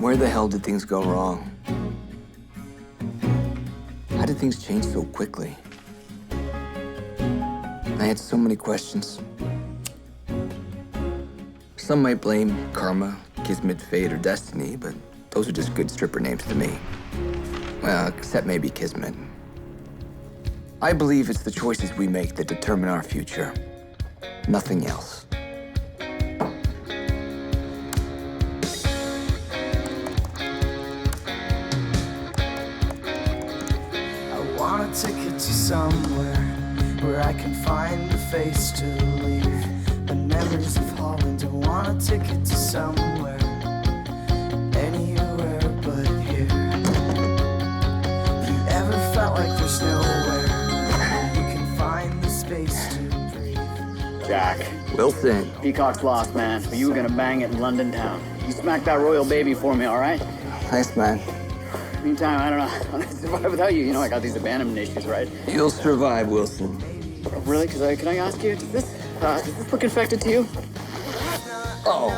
Where the hell did things go wrong? How did things change so quickly? I had so many questions. Some might blame karma, kismet, fate, or destiny, but those are just good stripper names to me. Well, except maybe kismet. I believe it's the choices we make that determine our future. Nothing else. I want a ticket to somewhere where I can find a face to leave the memories of Holland. I want a ticket to somewhere, anywhere but here. Have you ever felt like there's nowhere you can find the space to breathe? Jack, Wilson. Peacock's lost, man, but you were gonna bang it in London town. You smack that royal baby for me, all right? Thanks, man. Meantime, I don't know. I'll survive without you. You know I got these abandonment issues, right? You'll survive, Wilson. Oh, really? Can I ask you, does this look infected to you? Oh.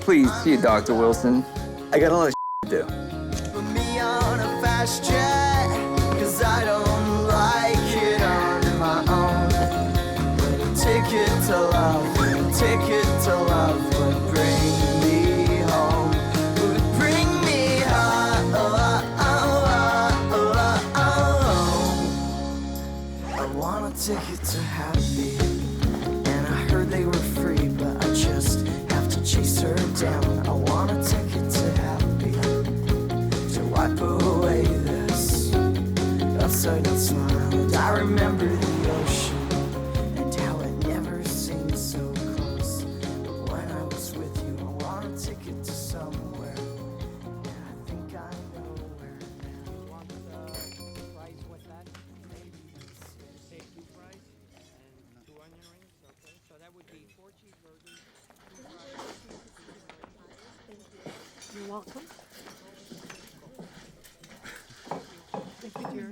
Please, see a doctor, Wilson. I got a lot of to do. Put me on a fast track, 'cause I don't like it on my own. But a ticket to love, a ticket to love would bring me home. Would bring me home. I want a ticket to happy, and I heard they were free, but I just have to chase her down. I want a ticket to happy, to wipe away this upside-down smile. And I remember the ocean and how it never seemed so close. But when I was with you, I want a ticket to somewhere, and I think I know where now. You're welcome. Thank you, dear.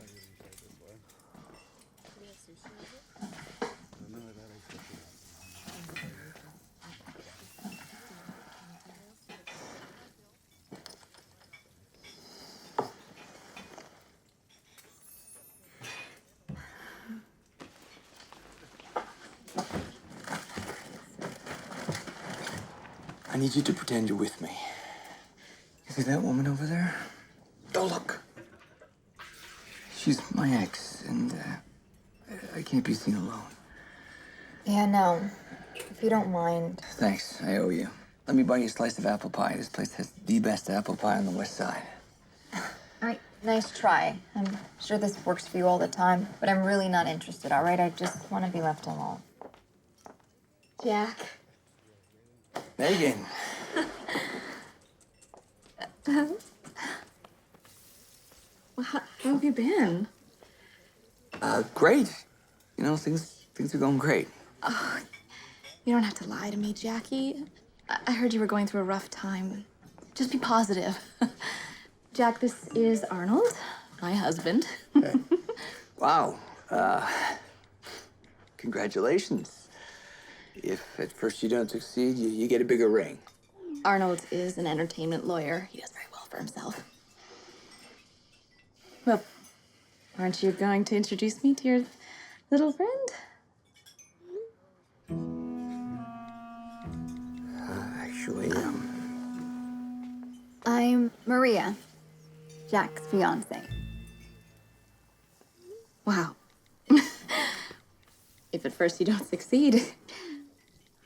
I need you to pretend you're with me. You see that woman over there? Oh, look. She's my ex, and I can't be seen alone. Yeah, no. If you don't mind. Thanks, I owe you. Let me buy you a slice of apple pie. This place has the best apple pie on the west side. All right, nice try. I'm sure this works for you all the time, but I'm really not interested, all right? I just want to be left alone. Jack. Megan. Well, how have you been? Great. You know, things are going great. You don't have to lie to me, Jackie. I heard you were going through a rough time. Just be positive. Jack, this is Arnold, my husband. Wow. Congratulations. If at first you don't succeed, you get a bigger ring. Arnold is an entertainment lawyer. He does very well for himself. Well, aren't you going to introduce me to your little friend? Actually, I'm Maria, Jack's fiance. Wow. If at first you don't succeed,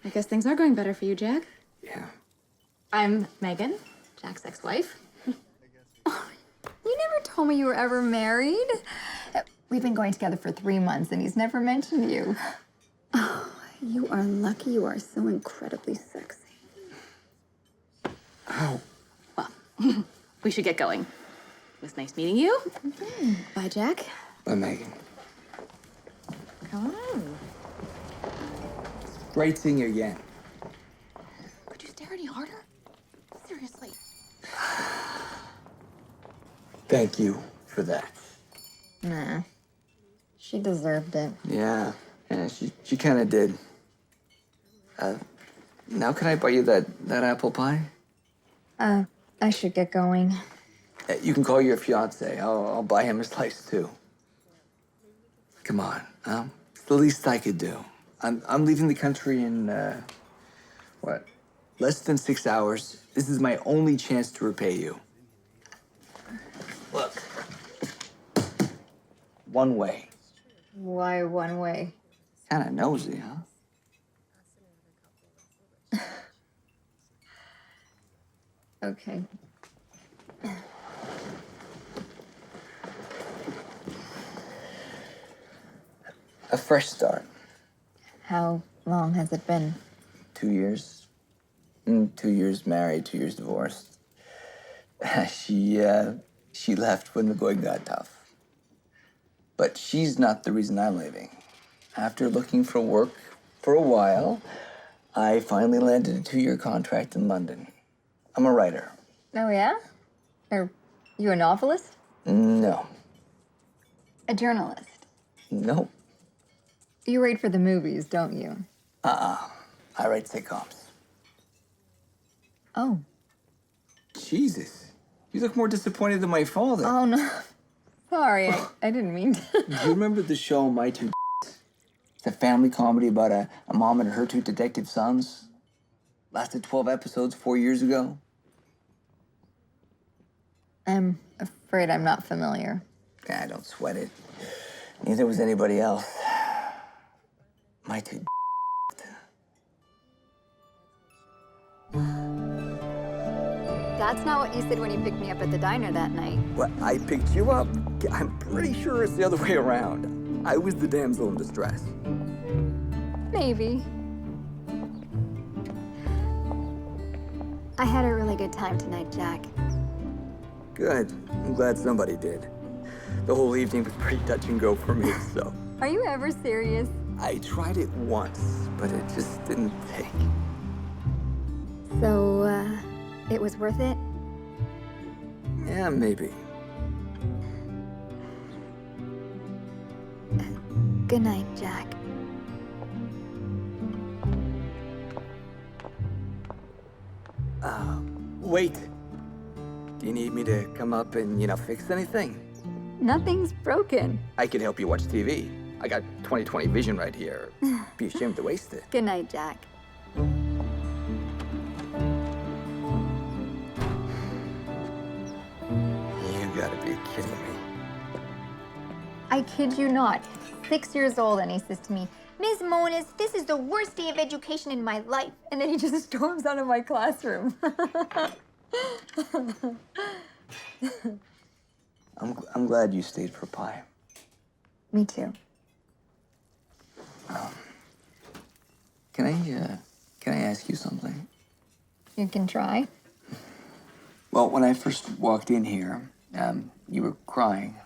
I guess things are going better for you, Jack. yeah. I'm Megan, Jack's ex-wife. You never told me you were ever married. We've been going together for 3 months, and he's never mentioned you. Oh, you are lucky you are so incredibly sexy. Ow. Well, we should get going. It was nice meeting you. Bye, Jack. Bye, Megan. Come on. Great seeing you again. Could you stare any harder? Seriously. Thank you for that. Nah, she deserved it. Yeah, she kind of did. Now can I buy you that apple pie? I should get going. You can call your fiance. I'll buy him a slice too. Come on, it's the least I could do. I'm leaving the country in what? Less than 6 hours. This is my only chance to repay you. Look, one way. Why one way? Kind of nosy, huh? Okay. A fresh start. How long has it been? 2 years. 2 years married, 2 years divorced. She left when the going got tough. But she's not the reason I'm leaving. After looking for work for a while, I finally landed a 2-year contract in London. I'm a writer. Oh, yeah? Are you a novelist? No. A journalist? Nope. You write for the movies, don't you? I write sitcoms. Oh. Jesus. You look more disappointed than my father. Oh, no. Sorry, I didn't mean to. Do you remember the show My Two It's a family comedy about a mom and her 2 detective sons. Lasted 12 episodes 4 years ago. I'm afraid I'm not familiar. Don't sweat it. Neither was anybody else. My two. That's not what you said when you picked me up at the diner that night. What, I picked you up? I'm pretty sure it's the other way around. I was the damsel in distress. Maybe. I had a really good time tonight, Jack. Good. I'm glad somebody did. The whole evening was pretty touch and go for me, so. Are you ever serious? I tried it once, but it just didn't take. So, it was worth it? Yeah, maybe. Good night, Jack. Wait. Do you need me to come up and, fix anything? Nothing's broken. I could help you watch TV. I got 20/20 vision right here. Be ashamed to waste it. Good night, Jack. You gotta be kidding me. I kid you not. 6 years old, and he says to me, Ms. Moniz, this is the worst day of education in my life. And then he just storms out of my classroom. I'm glad you stayed for pie. Me too. Can I ask you something? You can try. Well, when I first walked in here, you were crying.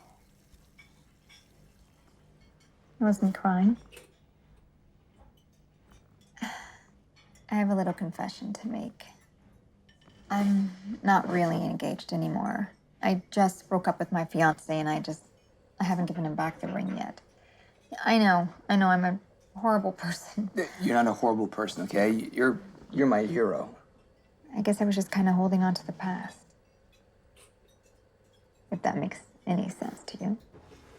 I wasn't crying. I have a little confession to make. I'm not really engaged anymore. I just broke up with my fiance, and I haven't given him back the ring yet. I know, I'm a horrible person. You're not a horrible person, okay? You're my hero. I guess I was just kind of holding on to the past. If that makes any sense to you.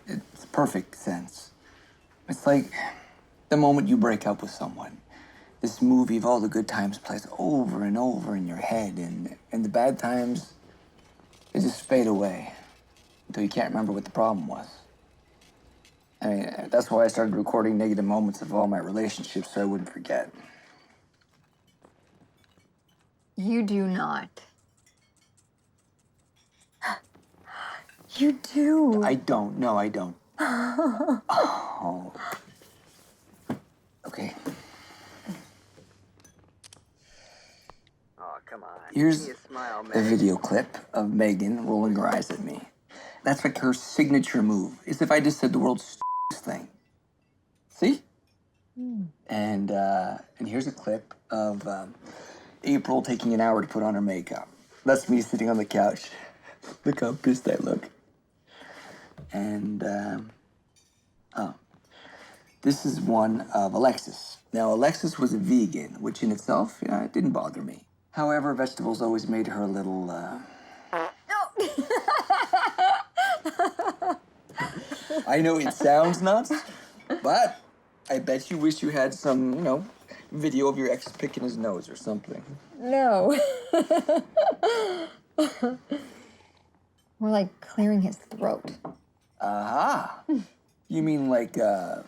It's perfect sense. It's like the moment you break up with someone. This movie of all the good times plays over and over in your head, and the bad times, they just fade away until you can't remember what the problem was. I mean, that's why I started recording negative moments of all my relationships so I wouldn't forget. You do not. You do. I don't. No, I don't. Oh. Okay. Oh, come on. Here's Give me a smile, a man. video clip of Megan rolling her eyes at me. That's like her signature move. It's if I just said the world's stupidest thing. See? And here's a clip of April taking an hour to put on her makeup. That's me sitting on the couch. Look how pissed I look. And, this is one of Alexis. Now, Alexis was a vegan, which in itself, it didn't bother me. However, vegetables always made her a little, I know it sounds nuts, but I bet you wish you had some, video of your ex picking his nose or something. No. More like clearing his throat. Aha! You mean like a...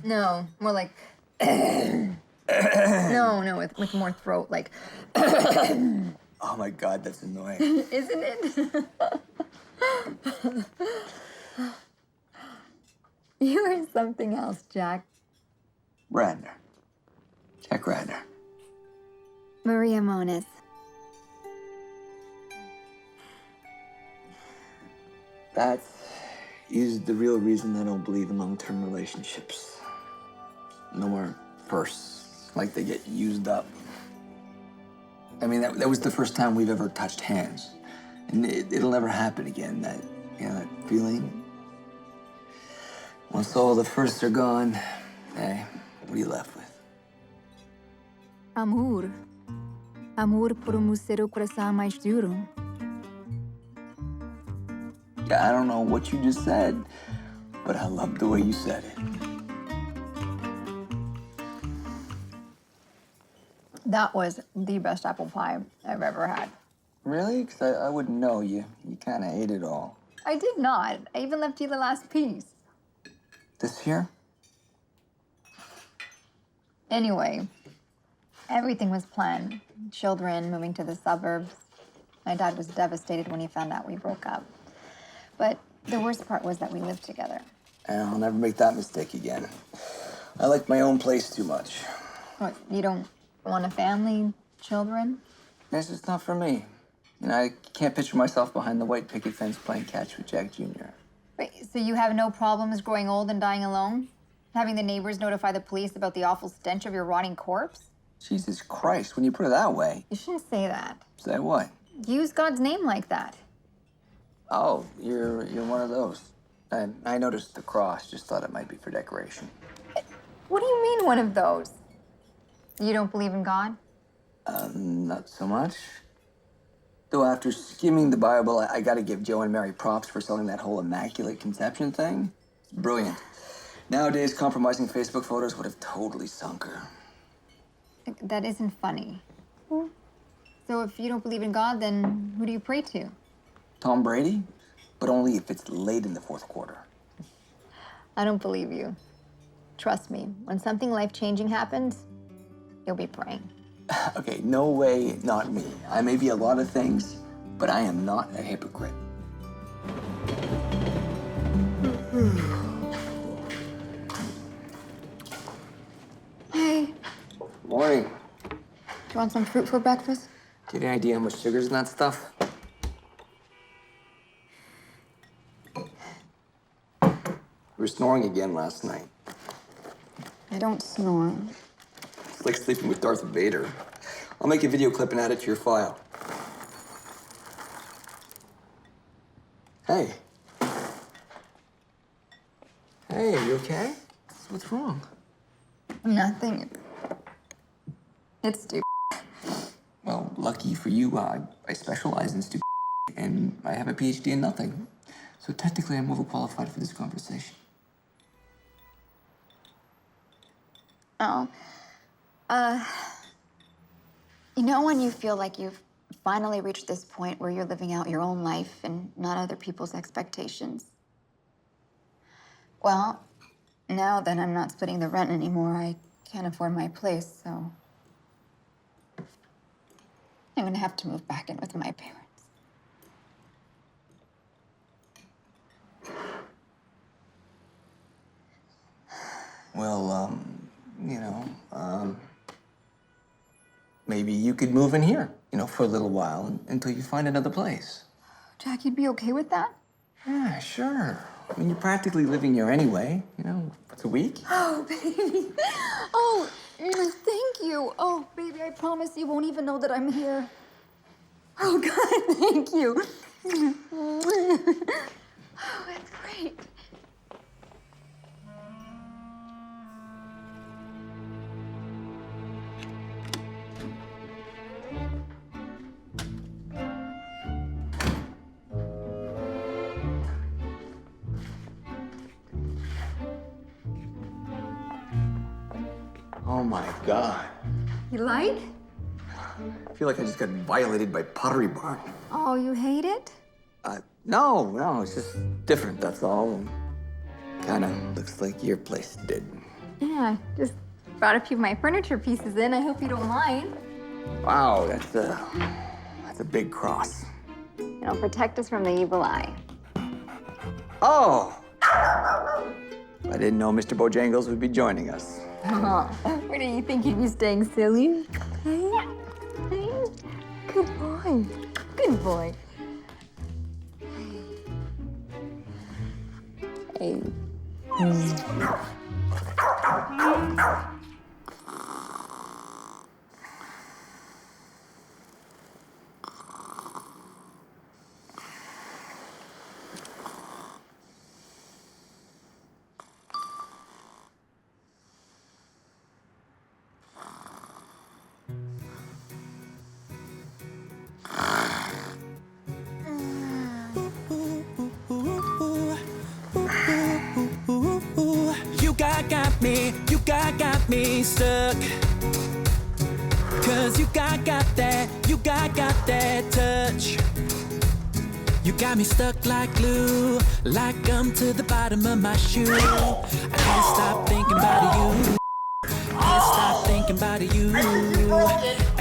No, more like... No, with more throat, like... Oh my God, that's annoying. Isn't it? You are something else, Jack. Radner. Jack Radner. Maria Moniz. That is the real reason I don't believe in long-term relationships. No more firsts, like they get used up. I mean, that was the first time we've ever touched hands. And it'll never happen again, that feeling. Once all the firsts are gone, hey, what are you left with? Amor. Amor por ser o coração mais duro. Yeah, I don't know what you just said, but I love the way you said it. That was the best apple pie I've ever had. Really? Because I wouldn't know. You kind of ate it all. I did not. I even left you the last piece. This here? Anyway, everything was planned. Children, moving to the suburbs. My dad was devastated when he found out we broke up. But the worst part was that we lived together. And I'll never make that mistake again. I like my own place too much. What, you don't want a family, children? It's just not for me. I can't picture myself behind the white picket fence playing catch with Jack Jr. Wait, so you have no problems growing old and dying alone? Having the neighbors notify the police about the awful stench of your rotting corpse? Jesus Christ, when you put it that way. You shouldn't say that. Say what? Use God's name like that. Oh, you're one of those. I noticed the cross, just thought it might be for decoration. What do you mean, one of those? You don't believe in God? Not so much. Though after skimming the Bible, I gotta give Joe and Mary props for selling that whole Immaculate Conception thing. It's brilliant. Nowadays, compromising Facebook photos would have totally sunk her. That isn't funny. So if you don't believe in God, then who do you pray to? Tom Brady? But only if it's late in the fourth quarter. I don't believe you. Trust me, when something life-changing happens, you'll be praying. Okay, no way, not me. I may be a lot of things, but I am not a hypocrite. Hey, Morning. do you want some fruit for breakfast? Do you have any idea how much sugar's in that stuff? You were snoring again last night. I don't snore. It's like sleeping with Darth Vader. I'll make a video clip and add it to your file. Hey. Hey, are you okay? What's wrong? Nothing. It's stupid. Well, lucky for you, I specialize in stupid and I have a PhD in nothing. So technically, I'm overqualified for this conversation. Oh. You know when you feel like you've finally reached this point where you're living out your own life and not other people's expectations? Well, now that I'm not splitting the rent anymore, I can't afford my place, so I'm gonna have to move back in with my parents. Well, maybe you could move in here, for a little while until you find another place. Jack, you'd be okay with that? Yeah, sure. I mean, you're practically living here anyway, once a week. Oh, baby. Oh, thank you. Oh, baby, I promise you won't even know that I'm here. Oh, God, thank you. Oh, that's great. my God. You like? I feel like I just got violated by Pottery Barn. Oh, you hate it? No, it's just different, that's all. Kinda looks like your place did. Yeah, just brought a few of my furniture pieces in. I hope you don't mind. Wow, that's a big cross. It'll protect us from the evil eye. Oh! I didn't know Mr. Bojangles would be joining us. Where do you think he'd be staying, silly? Hey? Hey? Good boy. Good boy. Hey. You got me stuck. Cause you got that touch. You got me stuck like glue, like gum to the bottom of my shoe. I can't stop thinking about you. Can't stop thinking about you. I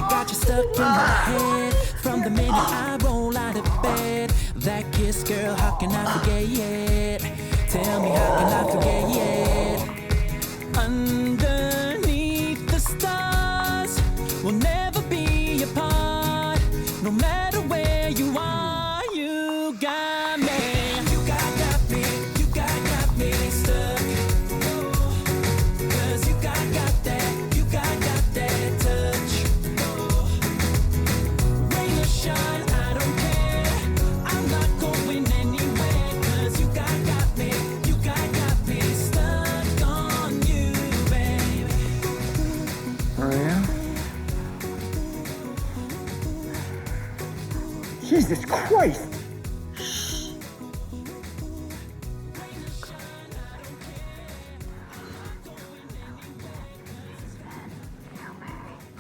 got you stuck in my head from the minute I roll out of bed. That kiss, girl, how can I forget it? Tell me, how can I forget it? Underneath the stars, we'll never be apart. No matter where you are, you got me. You got me. You got me stuck. Cause you got that touch. Rain or shine, I don't care. I'm not going anywhere. Cause you got me stuck on you, baby. Maria? Jesus Christ!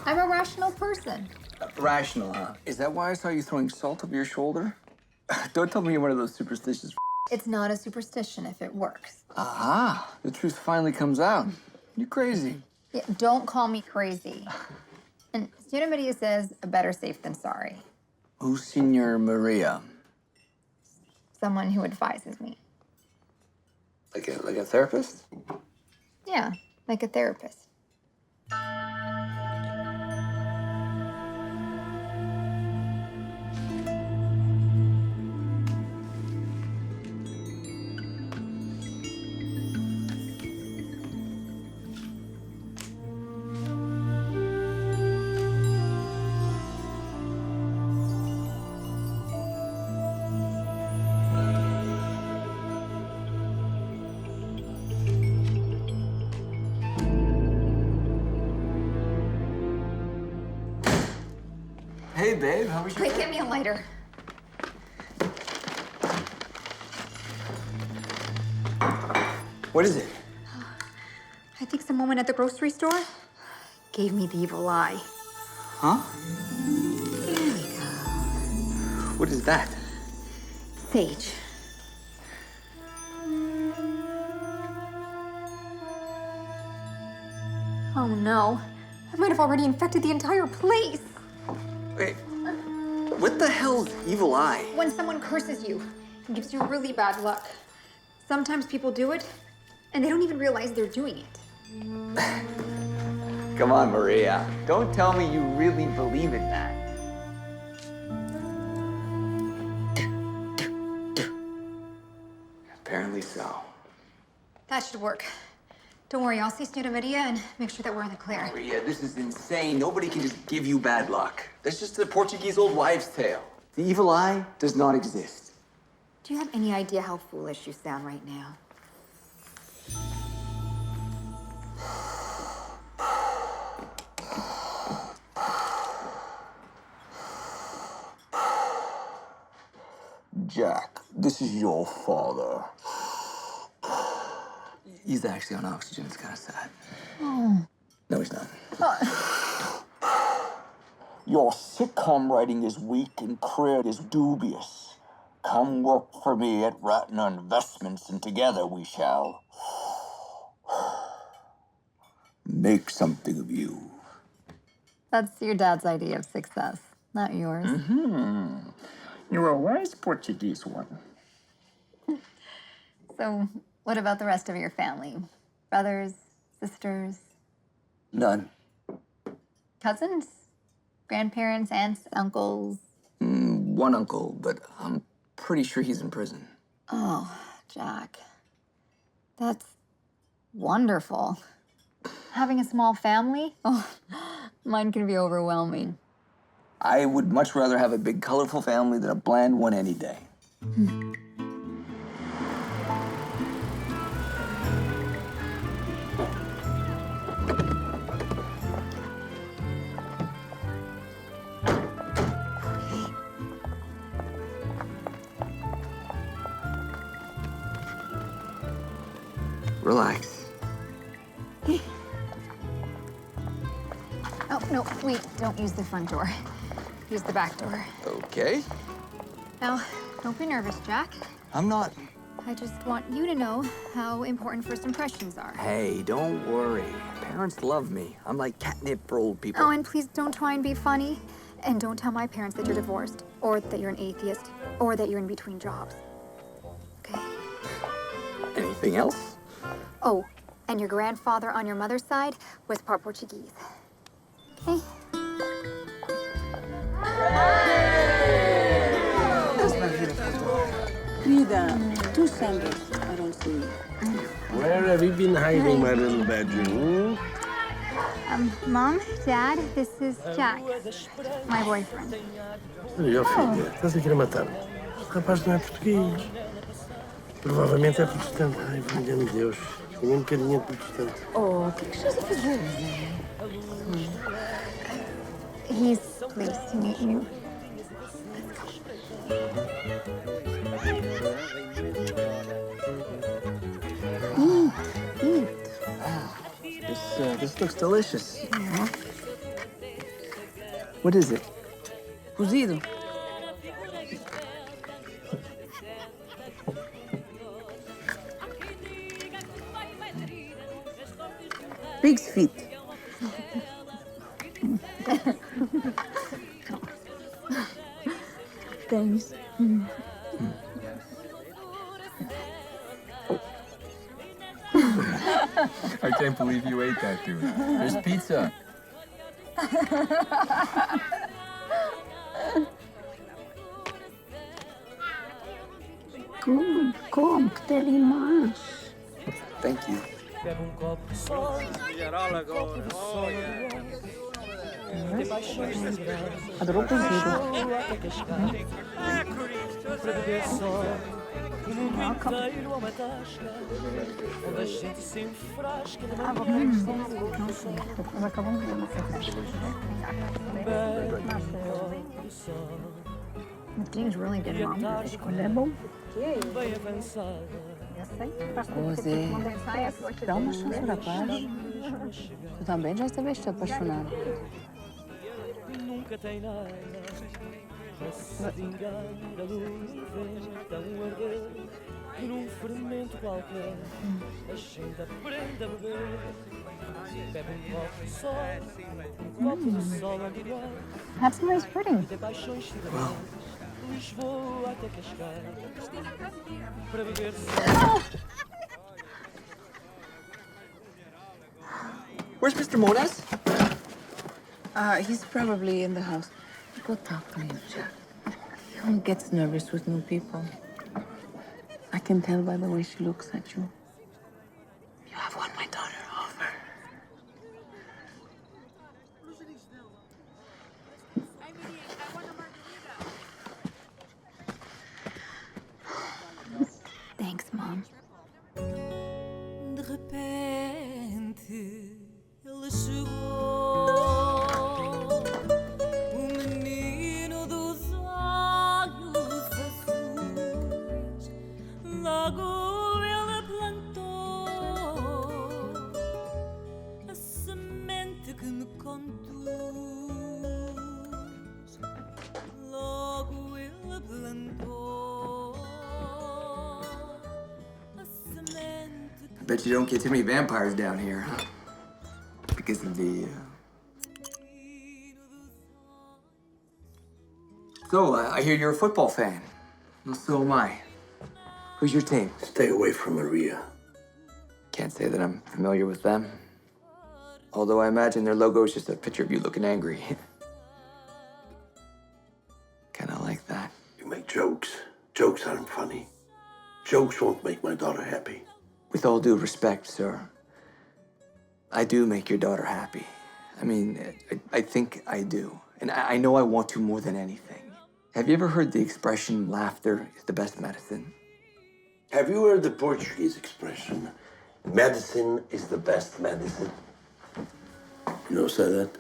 I'm a rational person. Rational, huh? Is that why I saw you throwing salt over your shoulder? Don't tell me you're one of those superstitious. It's not a superstition if it works. Aha! The truth finally comes out. You're crazy. Yeah, don't call me crazy. And Signora Maria says, better safe than sorry. Who's Senor Maria? Someone who advises me. Like a therapist? Yeah, like a therapist. Hey, babe, how was your... Quick, get me a lighter. What is it? I think some woman at the grocery store gave me the evil eye. Huh? There you go. What is that? Sage. Oh no. I might have already infected the entire place. Wait, what the hell's evil eye? When someone curses you and gives you really bad luck, sometimes people do it and they don't even realize they're doing it. Come on, Maria. Don't tell me you really believe in that. Apparently so. That should work. Don't worry, I'll see Signora Maria and make sure that we're in the clear. Maria, this is insane. Nobody can just give you bad luck. That's just a Portuguese old wives' tale. The evil eye does not exist. Do you have any idea how foolish you sound right now? Jack, this is your father. He's actually on oxygen. It's kind of sad. Oh. No, he's not. Your sitcom writing is weak and cred is dubious. Come work for me at Ratner Investments, and together we shall make something of you. That's your dad's idea of success, not yours. You're a wise Portuguese one. So, what about the rest of your family? Brothers, sisters, None. cousins, grandparents, aunts, uncles? One uncle, but I'm pretty sure he's in prison. Oh, Jack. That's wonderful. Having a small family? Oh, mine can be overwhelming. I would much rather have a big, colorful family than a bland one any day. Relax. Oh, no, wait, don't use the front door. Use the back door. Okay. Now, don't be nervous, Jack. I'm not. I just want you to know how important first impressions are. Hey, don't worry. Parents love me. I'm like catnip for old people. Oh, and please don't try and be funny. And don't tell my parents that you're divorced, or that you're an atheist, or that you're in between jobs. Okay? Anything else? Oh, and your grandfather on your mother's side was part Portuguese. Okay? Vida, two sandals. I don't see you. Where have you been hiding, my little badger? Mom, Dad, this is Jack, my boyfriend. Olha, filha, estás a querer matar-me. O rapaz não é português. Provavelmente é protestante. Ai, valha-me Deus. Tem um bocadinho de protestante. Oh, o que estás a fazer? He's pleased to meet you. This looks delicious. What is it? Cozido. Pig's feet. Thanks. I can't believe you ate that, dude. There's pizza. Come, que tem ali mais. Thank you. Adorou o cozido. The things really did wrong. Quando é bom. Ô, Zé, dá uma chance, rapaz. Tu também já estiveste apaixonado. Nunca tem nada para se vingar a luz tão arder que num fermento qualquer a gente aprende a beber. Bebe copo de sol, copo de sol igual. Have some nice pudding. Tem paixões Lisboa até Cascais para beber sol. Where's Mr. Mores? He's probably in the house. Go talk to him, Jack. He only gets nervous with new people. I can tell by the way she looks at you. You have won my daughter over. Thanks, Mom. De repente ele chegou. Logo ele plantou Bet you don't get too many vampires down here, huh? Because of the, So, I hear you're a football fan. Well, so am I. Who's your team? Stay away from Maria. Can't say that I'm familiar with them. Although I imagine their logo is just a picture of you looking angry. Kinda like that. You make jokes. Jokes aren't funny. Jokes won't make my daughter happy. With all due respect, sir, I do make your daughter happy. I mean, I think I do. And I know I want to more than anything. Have you ever heard the expression, laughter is the best medicine? Have you heard the Portuguese expression, medicine is the best medicine? You know who said that?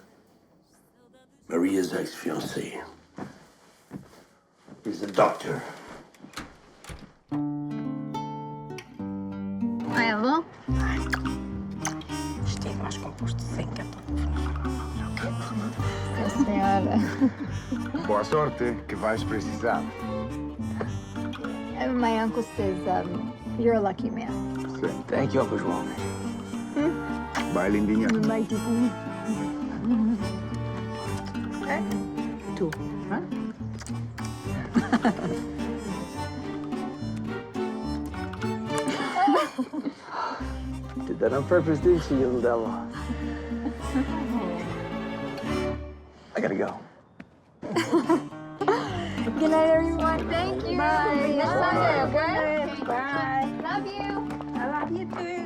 Maria's ex-fiancé. He's a doctor. Ai, alô? Isto é mais composto de 100 Sim, senhora. Boa sorte, que vais precisar. My uncle says you're a lucky man. Sim. Thank you, Uncle João. Vai, lindinha. Tu, hã? Did that on purpose, didn't you, little devil? I gotta go. Good night, everyone. Thank you. Bye. Next Sunday, okay? Bye. Love you. I love you too.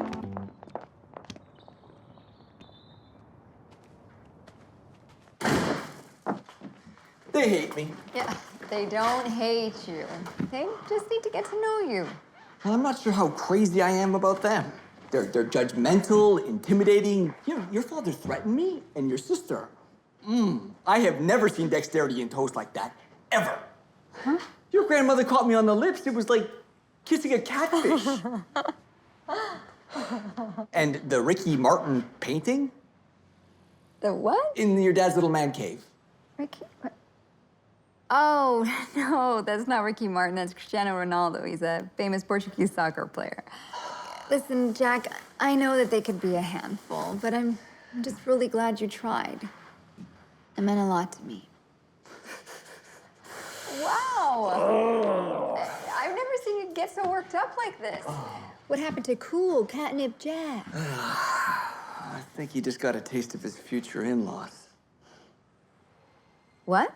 They hate me. Yeah, they don't hate you. They just need to get to know you. Well, I'm not sure how crazy I am about them. They're judgmental, intimidating. Your father threatened me and your sister. I have never seen dexterity in toast like that, ever. Huh? Your grandmother caught me on the lips. It was like kissing a catfish. And the Ricky Martin painting The what? in your dad's little man cave. Ricky? What? Oh, no, that's not Ricky Martin. That's Cristiano Ronaldo. He's a famous Portuguese soccer player. Listen, Jack, I know that they could be a handful, but I'm just really glad you tried. It meant a lot to me. Wow! I've never seen you get so worked up like this. What happened to cool catnip Jack? I think he just got a taste of his future in-laws. What?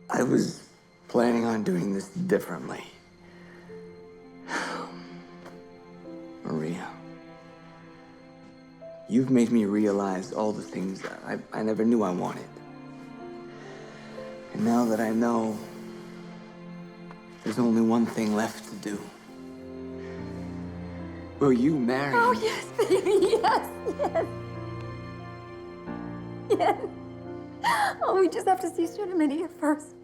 I was planning on doing this differently. Maria, you've made me realize all the things that I never knew I wanted. And now that I know, there's only one thing left to do. Will you marry me? Oh, yes, baby, yes, yes. Yes. Oh, we just have to see student media first.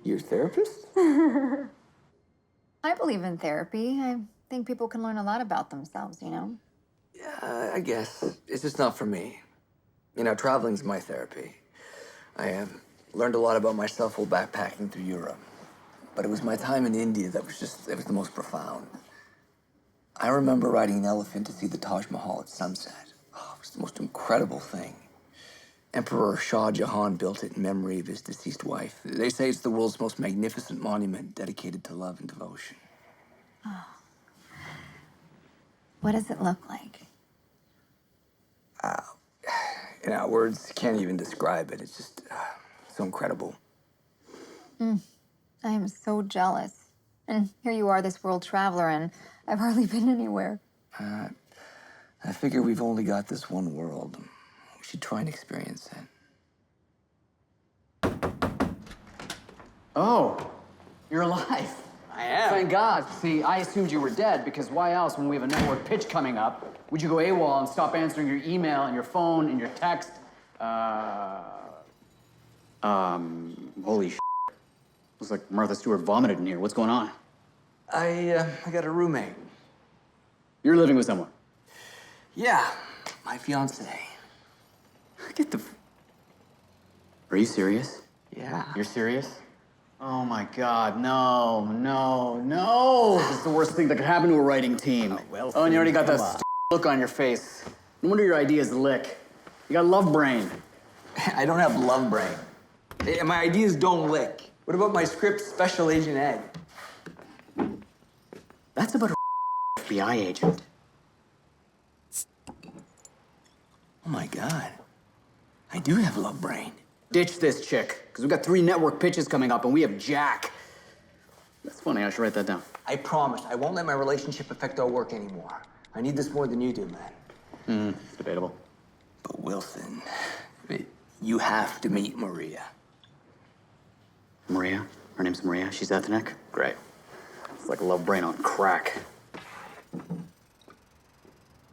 Your therapist? I believe in therapy. I think people can learn a lot about themselves, you know? Yeah, I guess. It's just not for me. You know, traveling's my therapy. I learned a lot about myself while backpacking through Europe. But it was my time in India that was it was the most profound. I remember riding an elephant to see the Taj Mahal at sunset. Oh, it was the most incredible thing. Emperor Shah Jahan built it in memory of his deceased wife. They say it's the world's most magnificent monument dedicated to love and devotion. Oh. What does it look like? You know, words can't even describe it. It's just so incredible. I am so jealous. And here you are, this world traveler, and I've hardly been anywhere. I figure we've only got this one world. We should try and experience it. Oh, you're alive. I am. Thank God. See, I assumed you were dead because why else, when we have a network pitch coming up, would you go AWOL and stop answering your email and your phone and your text? Holy shit. Looks like Martha Stewart vomited in here. What's going on? I got a roommate. You're living with someone? Yeah, my fiance. Get the... Are you serious? Yeah. You're serious? Oh my God, no, no, no! This is the worst thing that could happen to a writing team. Oh, and you already got that look on your face. No wonder your ideas lick. You got love brain. I don't have love brain. And my ideas don't lick. What about my script, Special Agent Ed? That's about a FBI agent. Oh my God. I do have love brain. Ditch this chick, because we've got 3 network pitches coming up and we have Jack. That's funny, I should write that down. I promise, I won't let my relationship affect our work anymore. I need this more than you do, man. It's debatable. But Wilson, you have to meet Maria. Maria? Her name's Maria? She's ethnic? Great. It's like love brain on crack.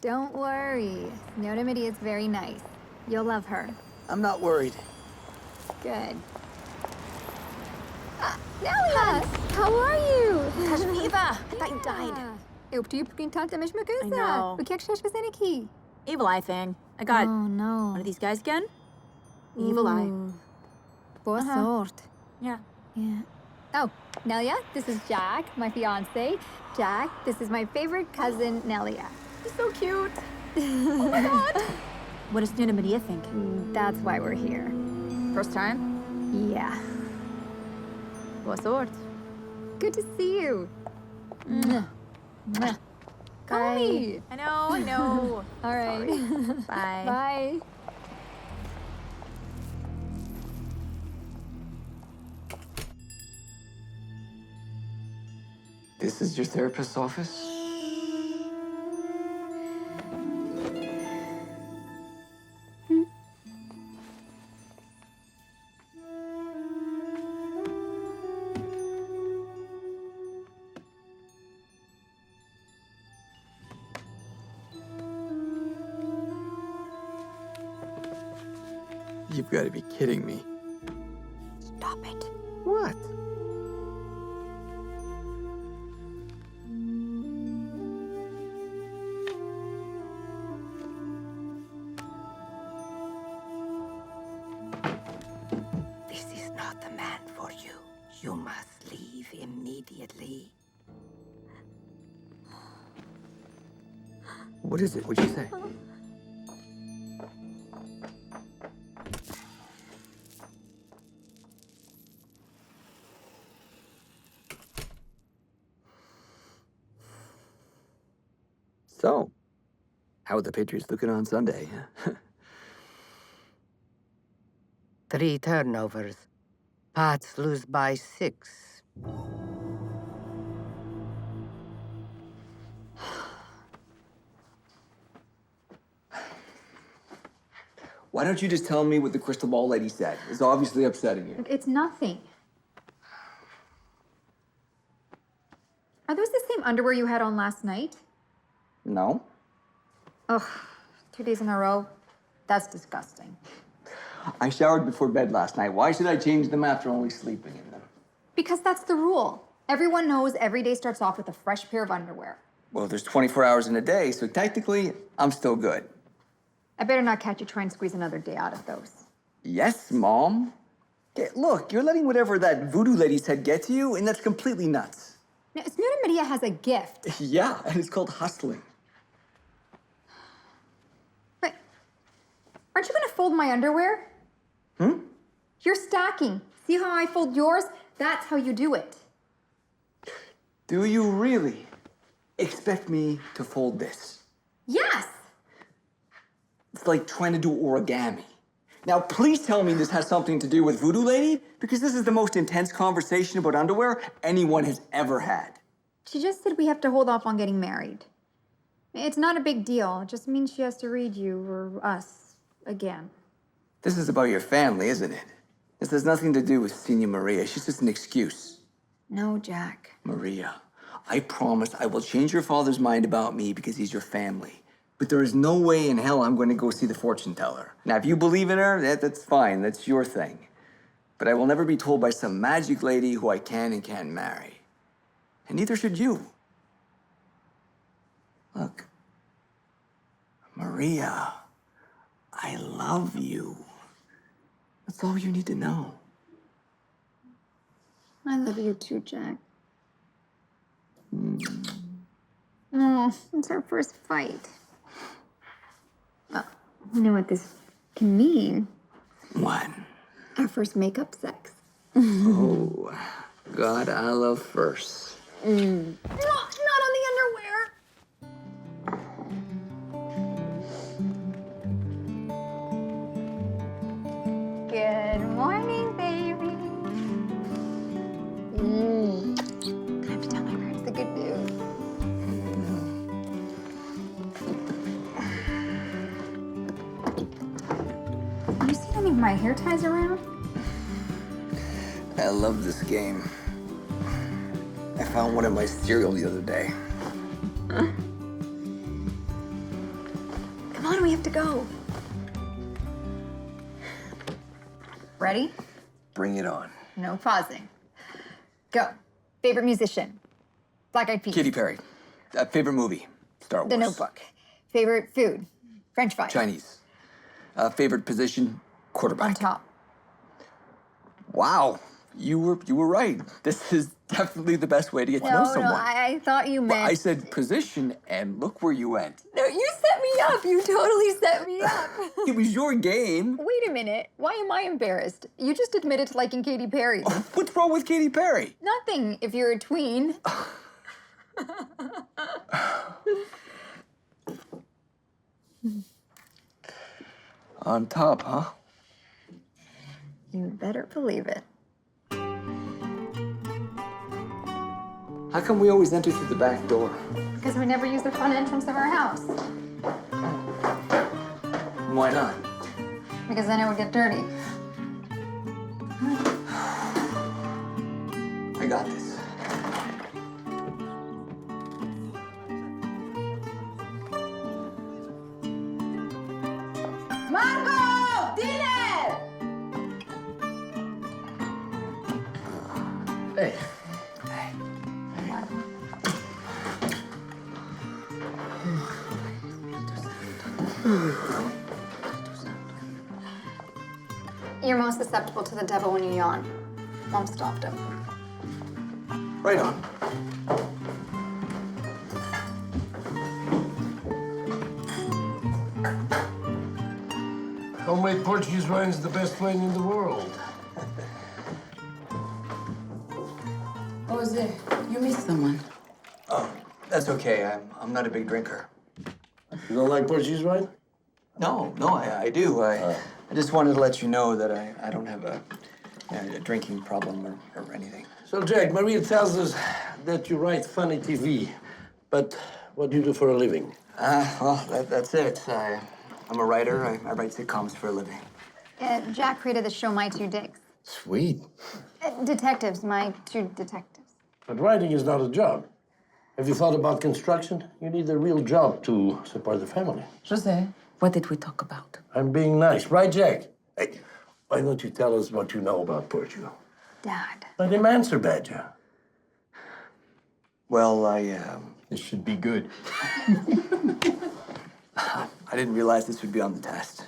Don't worry. Senora Maria's very nice. You'll love her. I'm not worried. Good. Nelia! How are you? Estás viva? I thought you died. Eu pedi por tentar a mesma coisa. I know. O que é que estás fazendo aqui? Evil eye thing. I got Oh, no. one of these guys again. Evil eye. Boa sorte. Yeah. Yeah. Oh, Nelia, this is Jack, my fiance. Jack, this is my favorite cousin, Nelia. He's so cute. Oh my God. What does Nuna Maria think? That's why we're here. First time? Yeah. Boa sorte. Good to see you. Mwah. Mwah. Call me. I know. All right. Bye. Bye. This is your therapist's office? You've got to be kidding me. Stop it. What? This is not the man for you. You must leave immediately. What is it? What'd you say? So, how are the Patriots looking on Sunday? 3 turnovers. Pats lose by 6. Why don't you just tell me what the crystal ball lady said? It's obviously upsetting you. It's nothing. Are those the same underwear you had on last night? No? Ugh, 2 days in a row? That's disgusting. I showered before bed last night. Why should I change them after only sleeping in them? Because that's the rule. Everyone knows every day starts off with a fresh pair of underwear. Well, there's 24 hours in a day, so technically, I'm still good. I better not catch you trying to squeeze another day out of those. Yes, Mom. Okay, look, you're letting whatever that voodoo lady said get to you, and that's completely nuts. Now, Senora Maria has a gift. Yeah, and it's called hustling. But aren't you gonna fold my underwear? You're stacking. See how I fold yours? That's how you do it. Do you really expect me to fold this? Yes! It's like trying to do origami. Now, please tell me this has something to do with Voodoo Lady, because this is the most intense conversation about underwear anyone has ever had. She just said we have to hold off on getting married. It's not a big deal. It just means she has to read you or us again. This is about your family, isn't it? This has nothing to do with Senior Maria. She's just an excuse. No, Jack. Maria, I promise I will change your father's mind about me because he's your family. But there is no way in hell I'm going to go see the fortune teller. Now, if you believe in her, that's fine. That's your thing. But I will never be told by some magic lady who I can and can't marry. And neither should you. Look, Maria, I love you. That's all you need to know. I love you too, Jack. Oh, it's our first fight. Well, you know what this can mean. What? Our first makeup sex. Oh, God, I love firsts. Not on the underwear. Good morning, baby. I have to tell my parents the good news. You see any of my hair ties around? I love this game. I found one in my cereal the other day. Come on, we have to go. Ready? Bring it on. No pausing. Go. Favorite musician? Black Eyed Peas. Katy Perry. Favorite movie? Star Wars. The Notebook. Favorite food? French fries. Chinese. Favorite position? Quarterback. On top. Wow, you were right. This is definitely the best way to get to know someone. No, I thought you meant... Well, I said position, and look where you went. No, you set me up. You totally set me up. It was your game. Wait a minute. Why am I embarrassed? You just admitted to liking Katy Perry. Oh, what's wrong with Katy Perry? Nothing, if you're a tween. On top, huh? You better believe it. How come we always enter through the back door? Because we never use the front entrance of our house. Why not? Because then it would get dirty. I got this. Marco! Dinner! Hey. You're most susceptible to the devil when you yawn. Mom stopped him. Right on. Homemade Portuguese wine is the best wine in the world. Jose, you missed someone. Oh, that's okay. I'm not a big drinker. You don't like Portuguese wine? No, I do. I just wanted to let you know that I don't have a drinking problem or anything. So, Jack, Maria tells us that you write funny TV, but what do you do for a living? Well, that's it. I'm a writer. I write sitcoms for a living. Jack created the show My Two Dicks. Sweet. Detectives, My Two Detectives. But writing is not a job. Have you thought about construction? You need a real job to support the family. Jose, what did we talk about? I'm being nice, right, Jack? Hey, why don't you tell us what you know about Portugal? Dad. Let him answer, Badger. Well, This should be good. I didn't realize this would be on the test.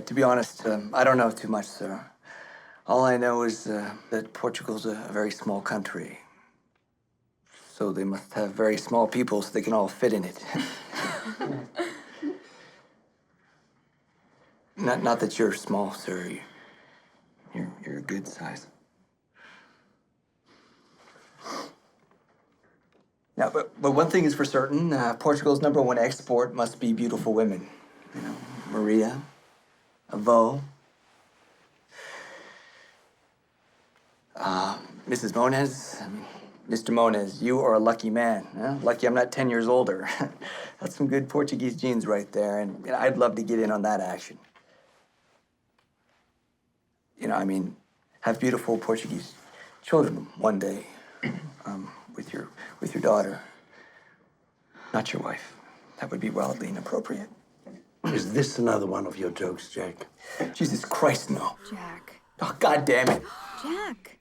To be honest, I don't know too much, sir. All I know is that Portugal's a very small country. So they must have very small people so they can all fit in it. Not that you're small, sir. You're a good size. Now, but one thing is for certain, Portugal's #1 export must be beautiful women. You know, Maria, Avo, Mrs. Moniz, Mr. Moniz, you are a lucky man. Huh? Lucky I'm not 10 years older. That's some good Portuguese genes right there, and I'd love to get in on that action. You know, I mean, have beautiful Portuguese children one day with your daughter, not your wife. That would be wildly inappropriate. Is this another one of your jokes, Jack? Jesus Christ, no. Jack. Oh, God damn it. Jack.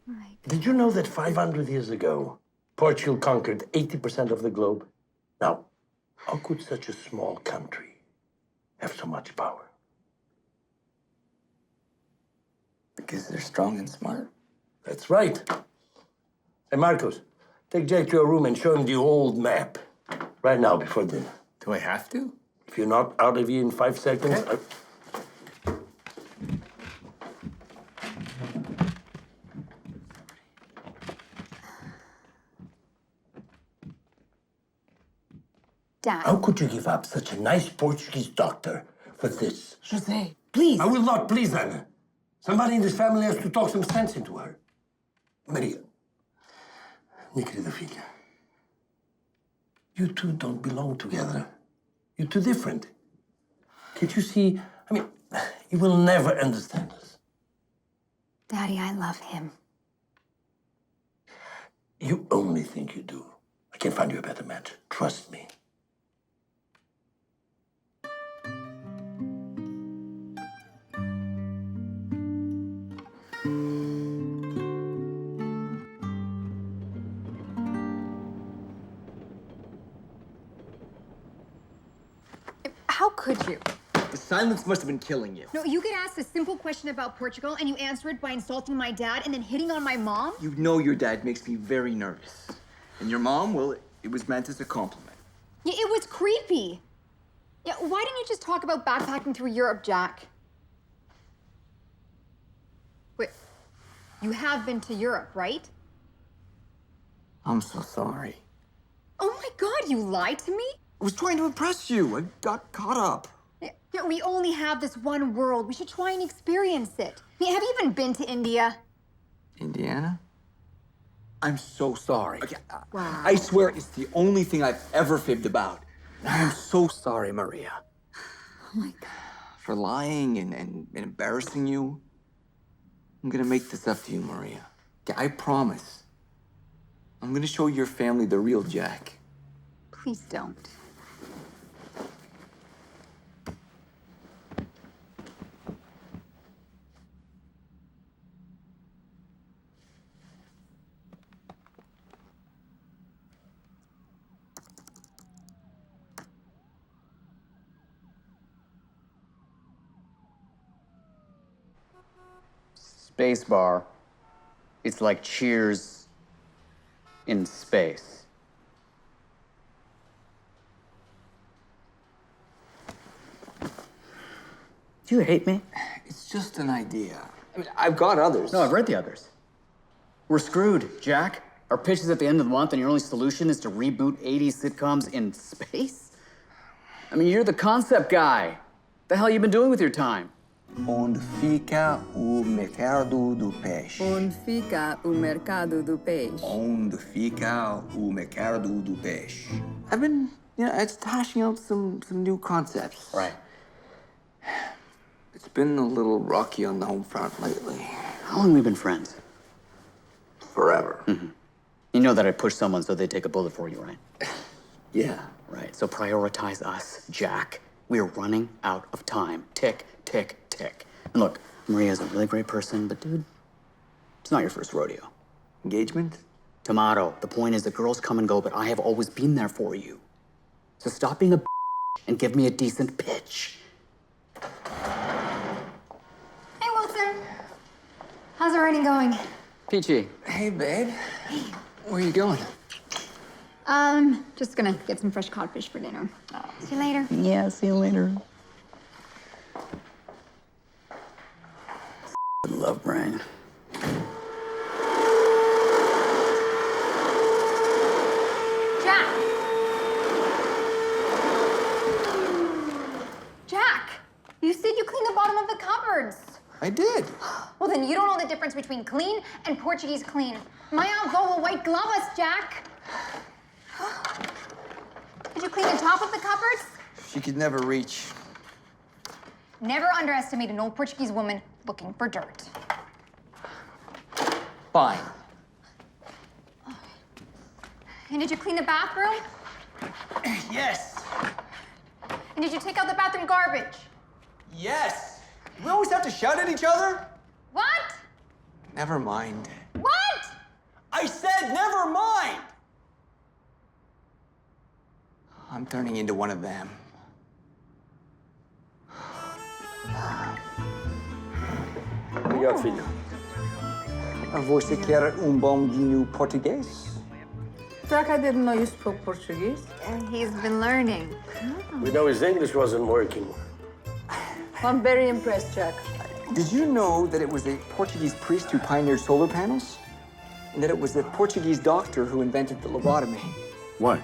Right. Did you know that 500 years ago, Portugal conquered 80% of the globe? Now, how could such a small country have so much power? Because they're strong and smart. That's right. Hey, Marcos, take Jake to your room and show him the old map. Right now, before dinner. Do I have to? If you're not out of here in 5 seconds, Okay. Dad. How could you give up such a nice Portuguese doctor for this? Jose, please. I will not, please, Anna. Somebody in this family has to talk some sense into her. Maria, minha querida filha, you two don't belong together. You're too different. Can't you see? I mean, you will never understand us. Daddy, I love him. You only think you do. I can find you a better match. Trust me. How could you? The silence must have been killing you. No, you get asked a simple question about Portugal and you answer it by insulting my dad and then hitting on my mom? You know your dad makes me very nervous. And your mom, well, it was meant as a compliment. Yeah, it was creepy. Yeah, why didn't you just talk about backpacking through Europe, Jack? Wait, you have been to Europe, right? I'm so sorry. Oh my God, you lied to me? I was trying to impress you. I got caught up. Yeah, we only have this one world. We should try and experience it. I mean, have you even been to India? Indiana? I'm so sorry. Okay, Wow. I swear it's the only thing I've ever fibbed about. I'm so sorry, Maria. Oh my God. For lying and embarrassing you. I'm gonna make this up to you, Maria. Okay, I promise. I'm gonna show your family the real Jack. Please don't. Space bar. It's like Cheers in space. Do you hate me? It's just an idea. I mean, I've got others. No, I've read the others. We're screwed, Jack. Our pitch is at the end of the month, and your only solution is to reboot 80s sitcoms in space? I mean, you're the concept guy. The hell you been doing with your time? Onde fica o mercado do peixe? Onde fica o mercado do peixe? Onde fica o mercado do peixe? I've been, it's hashing out some new concepts. Right. It's been a little rocky on the home front lately. How long have we been friends? Forever. Mm-hmm. You know that I push someone so they take a bullet for you, right? Yeah. Right, so prioritize us, Jack. We're running out of time. Tick, tick, tick. And look, Maria's a really great person, but dude, it's not your first rodeo. Engagement? Tomato. The point is the girls come and go, but I have always been there for you. So stop being a and give me a decent pitch. Hey, Wilson. How's the writing going? Peachy. Hey, babe. Hey. Where are you going? Just gonna get some fresh codfish for dinner. See you later. Yeah, see you later. Love brain. Jack! Jack! You said you cleaned the bottom of the cupboards. I did. Well, then you don't know the difference between clean and Portuguese clean. Maya go white glovas, Jack. Did you clean the top of the cupboards? She could never reach. Never underestimate an old Portuguese woman looking for dirt. Fine. And did you clean the bathroom? Yes. And did you take out the bathroom garbage? Yes. We always have to shout at each other? What? Never mind. What? I said never mind! I'm turning into one of them. What? Obrigado, filho. Você quer bom português? Jack, I didn't know you spoke Portuguese. He's been learning. We know his English wasn't working. I'm very impressed, Jack. Did you know that it was a Portuguese priest who pioneered solar panels? And that it was a Portuguese doctor who invented the lobotomy? What?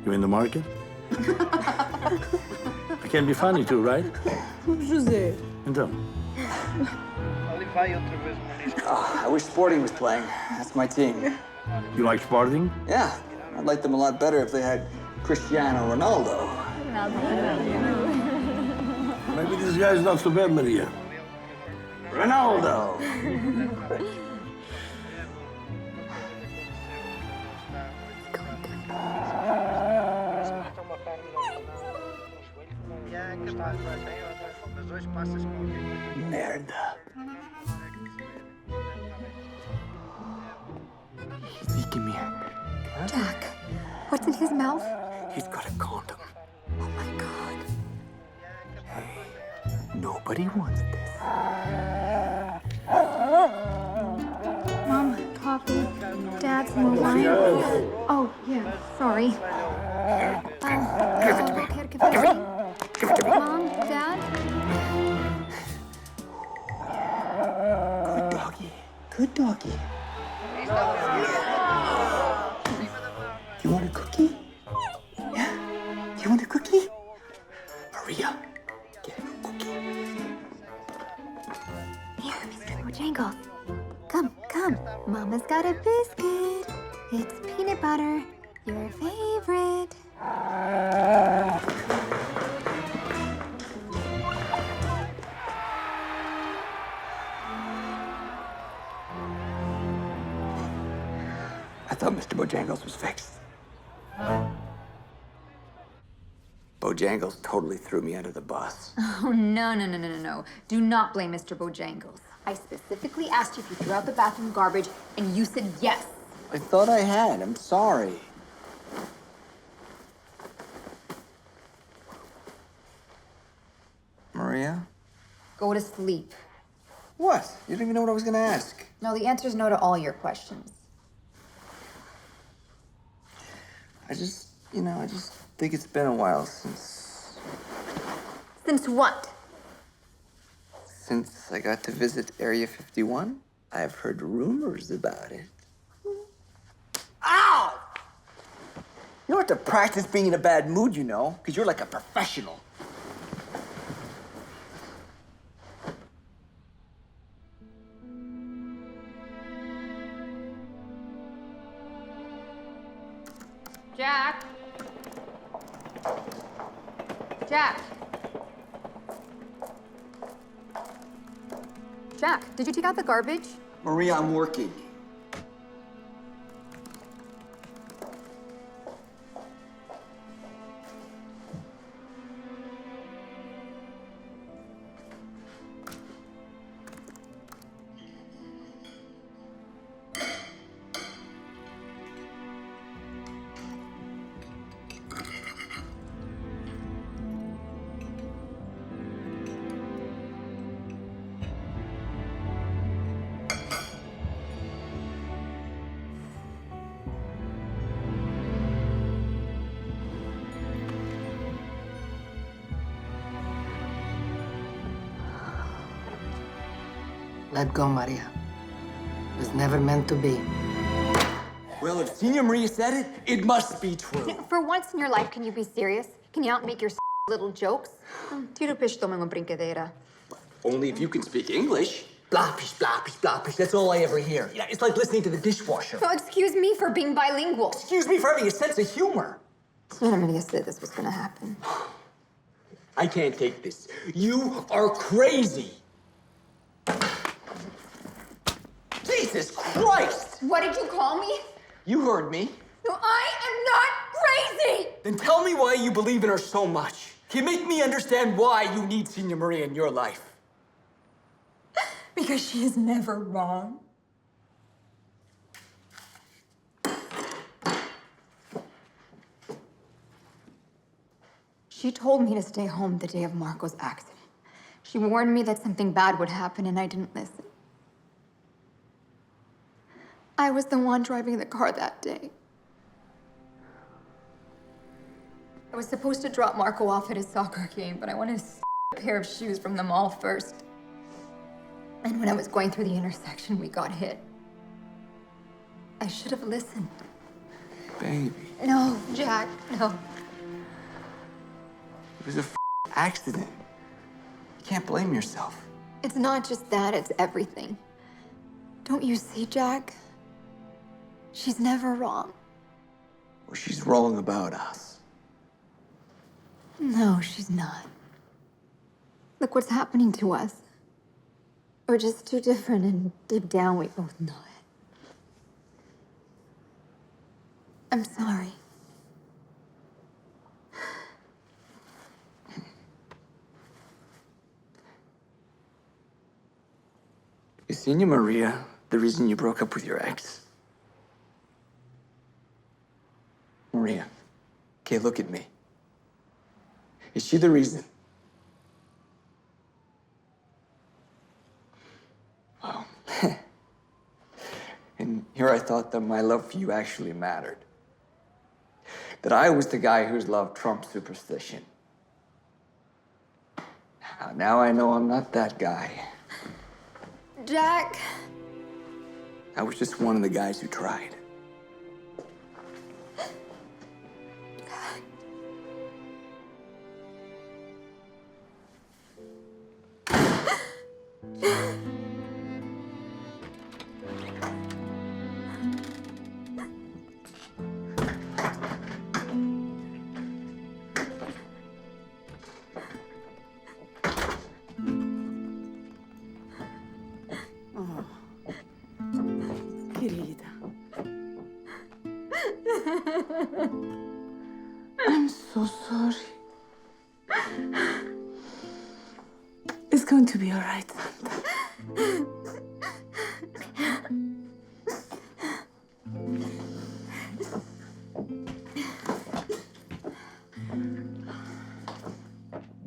You in the market? I can be funny too, right? José. Então. I wish Sporting was playing. That's my team. You like Sporting? Yeah, I'd like them a lot better if they had Cristiano Ronaldo. Maybe this guy's not so bad, Maria. Ronaldo! Merda. He's leaking me. Jack, what's in his mouth? He's got a condom. Oh my God. Nobody wants this. Mom, coffee. Dad, some wine. Oh, yeah, sorry. Give it to me. Give it to me. Mom, Dad? Good doggy. Good doggy. You want a cookie? Yeah? You want a cookie? Maria, get a cookie. Here, Mr. Bojangles. Come. Mama's got a biscuit. It's peanut butter. Your favorite. I thought Mr. Bojangles was fixed. Bojangles totally threw me under the bus. Oh, no. Do not blame Mr. Bojangles. I specifically asked you if you threw out the bathroom garbage, and you said yes. I thought I had. I'm sorry. Maria? Go to sleep. What? You don't even know what I was gonna ask. No, the answer's no to all your questions. I just think it's been a while since Since what? I got to visit Area 51. I've heard rumors about it. Ow! You don't have to practice being in a bad mood, you know, because you're like a professional. Jack? Jack? Jack, did you take out the garbage? Maria, I'm working. Let go, Maria. It was never meant to be. Well, if Senior Maria said it, it must be true. For once in your life, can you be serious? Can you not make your little jokes? Tiro peixe toma uma brincadeira. Only if you can speak English. Bloppish, bloppish, bloppish. That's all I ever hear. Yeah, it's like listening to the dishwasher. So excuse me for being bilingual. Excuse me for having a sense of humor. Señora Maria said this was gonna happen. I can't take this. You are crazy. Jesus Christ! What did you call me? You heard me. No, I am not crazy! Then tell me why you believe in her so much. Can you make me understand why you need Senior Maria in your life? Because she is never wrong. She told me to stay home the day of Marco's accident. She warned me that something bad would happen, and I didn't listen. I was the one driving the car that day. I was supposed to drop Marco off at his soccer game, but I wanted a pair of shoes from the mall first. And when I was going through the intersection, we got hit. I should have listened. Baby. No, Jack, no. It was a accident. You can't blame yourself. It's not just that, it's everything. Don't you see, Jack? She's never wrong. Well, she's wrong about us. No, she's not. Look what's happening to us. We're just too different, and deep down we both know it. I'm sorry. Is Senior Maria the reason you broke up with your ex? Maria, okay, look at me. Is she the reason? Wow. And here I thought that my love for you actually mattered. That I was the guy whose love trumped superstition. Now I know I'm not that guy. Jack! I was just one of the guys who tried. Querida. I'm so sorry. It's going to be all right, Santa.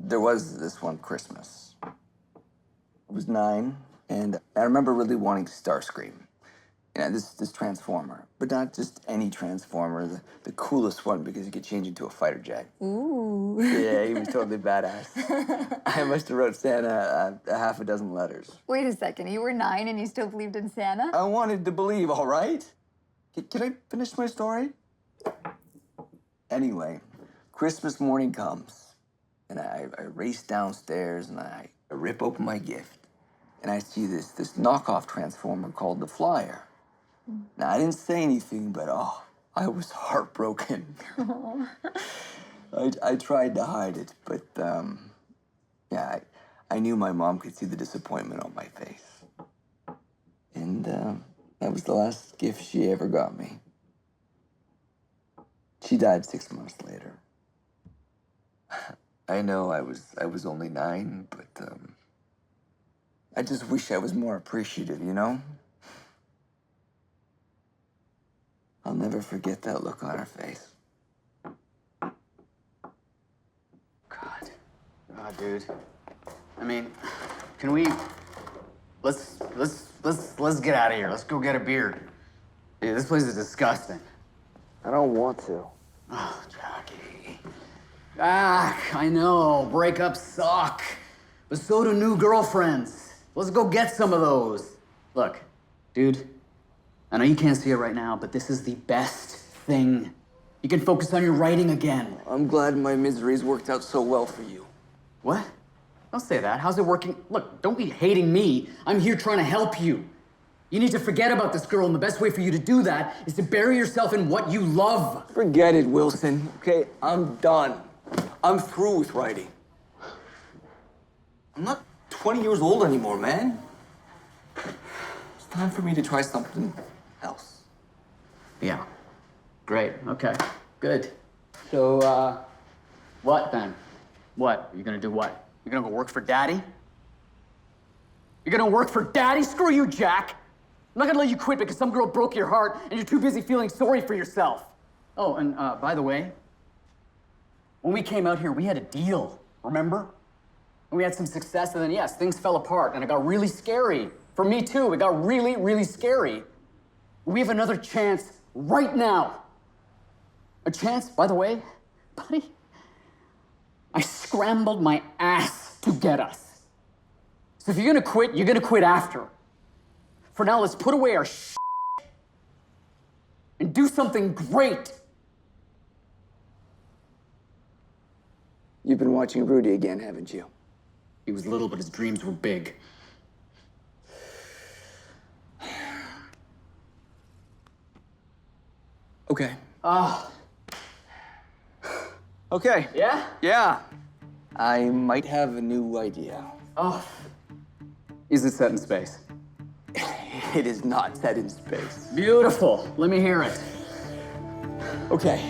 There was this one Christmas. I was 9, and I remember really wanting Starscream. You know, this Transformer. But not just any Transformer, the coolest one, because he could change into a fighter jet. Ooh. Yeah, he was totally badass. I must have wrote Santa a half a dozen letters. Wait a second, you were 9 and you still believed in Santa? I wanted to believe, all right? Can I finish my story? Anyway, Christmas morning comes, and I race downstairs, and I rip open my gift, and I see this knockoff Transformer called the Flyer. Now, I didn't say anything, but oh, I was heartbroken. I tried to hide it, but yeah, I knew my mom could see the disappointment on my face. And that was the last gift she ever got me. She died 6 months later. I know I was only 9, but I just wish I was more appreciative, you know? I'll never forget that look on her face. God, dude. I mean, can we? Let's get out of here. Let's go get a beer. Dude, this place is disgusting. I don't want to. Oh, Jackie. I know. Breakups suck. But so do new girlfriends. Let's go get some of those. Look, dude, I know you can't see it right now, but this is the best thing. You can focus on your writing again. I'm glad my misery's worked out so well for you. What? Don't say that. How's it working? Look, don't be hating me. I'm here trying to help you. You need to forget about this girl, and the best way for you to do that is to bury yourself in what you love. Forget it, Wilson. Okay, I'm done. I'm through with writing. I'm not 20 years old anymore, man. It's time for me to try something else. Yeah. Great. Okay. Good. So, what then? What? Are you gonna do what? You're gonna go work for Daddy? You're gonna work for Daddy? Screw you, Jack! I'm not gonna let you quit because some girl broke your heart and you're too busy feeling sorry for yourself. Oh, and by the way, when we came out here, we had a deal, remember? And we had some success, and then, yes, things fell apart, and it got really scary. For me, too, it got really, really scary. We have another chance right now. A chance, by the way, buddy, I scrambled my ass to get us. So if you're gonna quit, you're gonna quit after. For now, let's put away our and do something great. You've been watching Rudy again, haven't you? He was little, but his dreams were big. Okay. Okay. Yeah? Yeah. I might have a new idea. Oh. Is it set in space? It is not set in space. Beautiful. Let me hear it. Okay.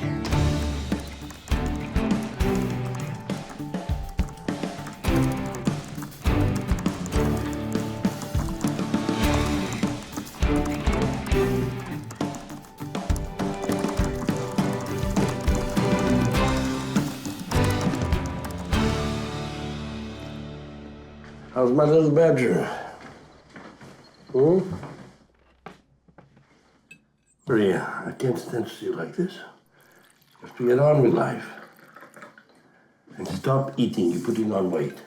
How's my little badger? Maria, I can't stand to see you like this. You have to get on with life. And stop eating. You're putting on weight.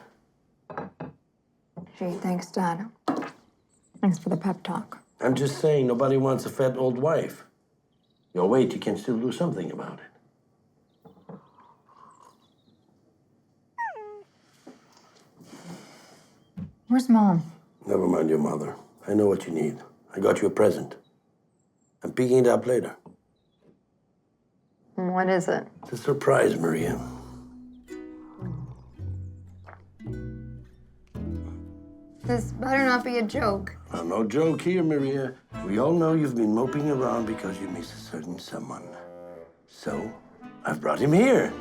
Gee, thanks, Dad. Thanks for the pep talk. I'm just saying, nobody wants a fat old wife. Your weight, you can still do something about it. Where's Mom? Never mind your mother. I know what you need. I got you a present. I'm picking it up later. What is it? It's a surprise, Maria. This better not be a joke. Well, no joke here, Maria. We all know you've been moping around because you miss a certain someone. So, I've brought him here.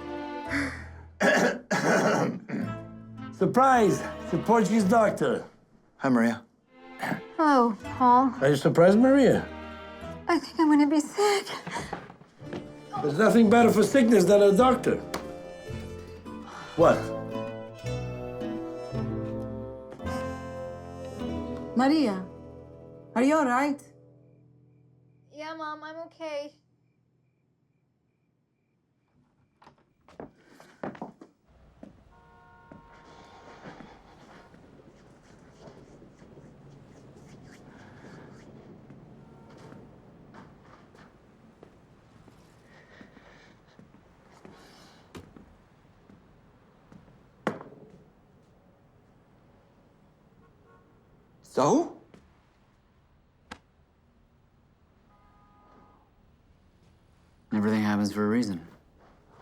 Surprise! It's a Portuguese doctor. Hi, Maria. Oh, Paul. Are you surprised, Maria? I think I'm gonna be sick. There's nothing better for sickness than a doctor. What? Maria, are you all right? Yeah, Mom, I'm okay. So? Everything happens for a reason.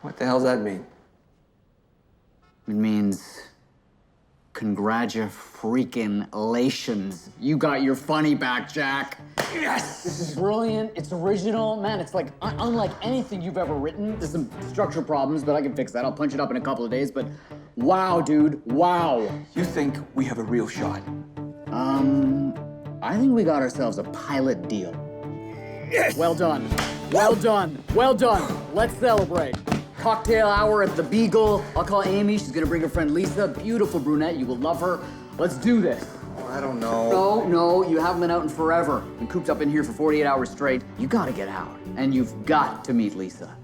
What the hell does that mean? It means congratulations. You got your funny back, Jack. Yes! This is brilliant. It's original. Man, it's like unlike anything you've ever written. There's some structural problems, but I can fix that. I'll punch it up in a couple of days, but wow, dude, wow. You think we have a real shot? I think we got ourselves a pilot deal. Yes! Well done. Well done. Well done. Let's celebrate. Cocktail hour at the Beagle. I'll call Amy. She's gonna bring her friend Lisa. Beautiful brunette. You will love her. Let's do this. Oh, I don't know. No, you haven't been out in forever. Been cooped up in here for 48 hours straight. You gotta get out. And you've got to meet Lisa.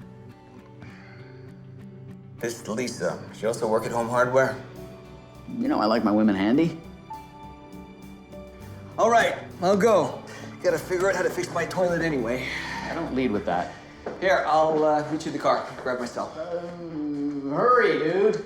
This is Lisa. She also work at Home Hardware? You know I like my women handy. All right, I'll go. Gotta figure out how to fix my toilet anyway. I don't lead with that. Here, I'll meet you in the car. Grab myself. Hurry, dude.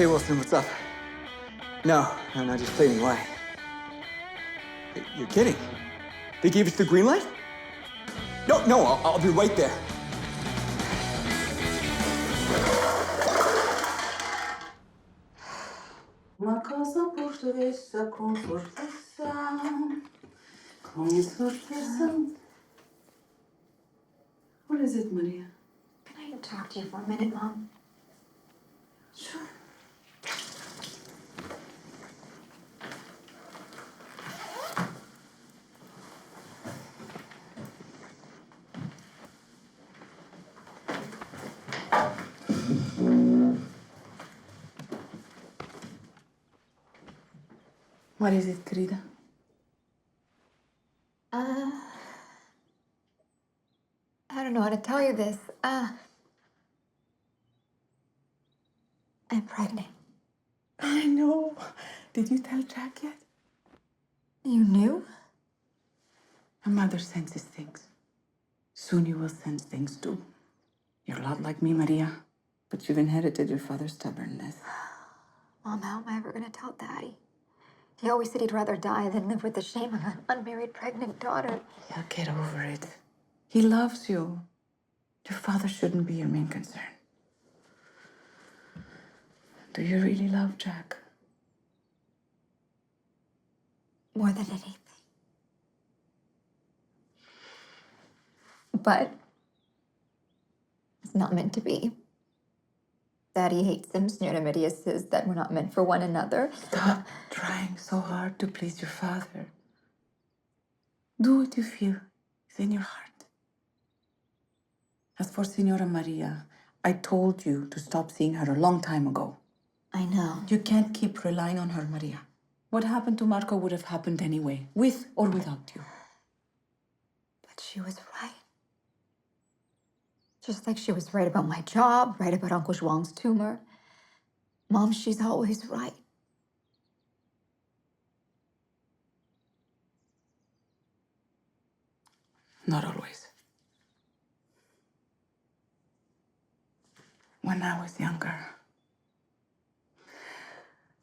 Hey, Wilson, what's up? No, just fading away. You're kidding. They gave us the green light? No, I'll be right there. Uma casa portuguesa com força, com força. What is it, Maria? Can I talk to you for a minute, Mom? Sure. What is it, querida? I don't know how to tell you this. I'm pregnant. I know. Did you tell Jack yet? You knew? A mother senses things. Soon you will sense things too. You're a lot like me, Maria, but you've inherited your father's stubbornness. Mom, how am I ever gonna tell Daddy? He always said he'd rather die than live with the shame of an unmarried pregnant daughter. Yeah, get over it. He loves you. Your father shouldn't be your main concern. Do you really love Jack? More than anything. But it's not meant to be. Daddy hates him. Senora Maria says that we're not meant for one another. Stop trying so hard to please your father. Do what you feel is in your heart. As for Senora Maria, I told you to stop seeing her a long time ago. I know. You can't keep relying on her, Maria. What happened to Marco would have happened anyway, with or without you. But she was right. Just like she was right about my job, right about Uncle Zhuang's tumor. Mom, she's always right. Not always. When I was younger,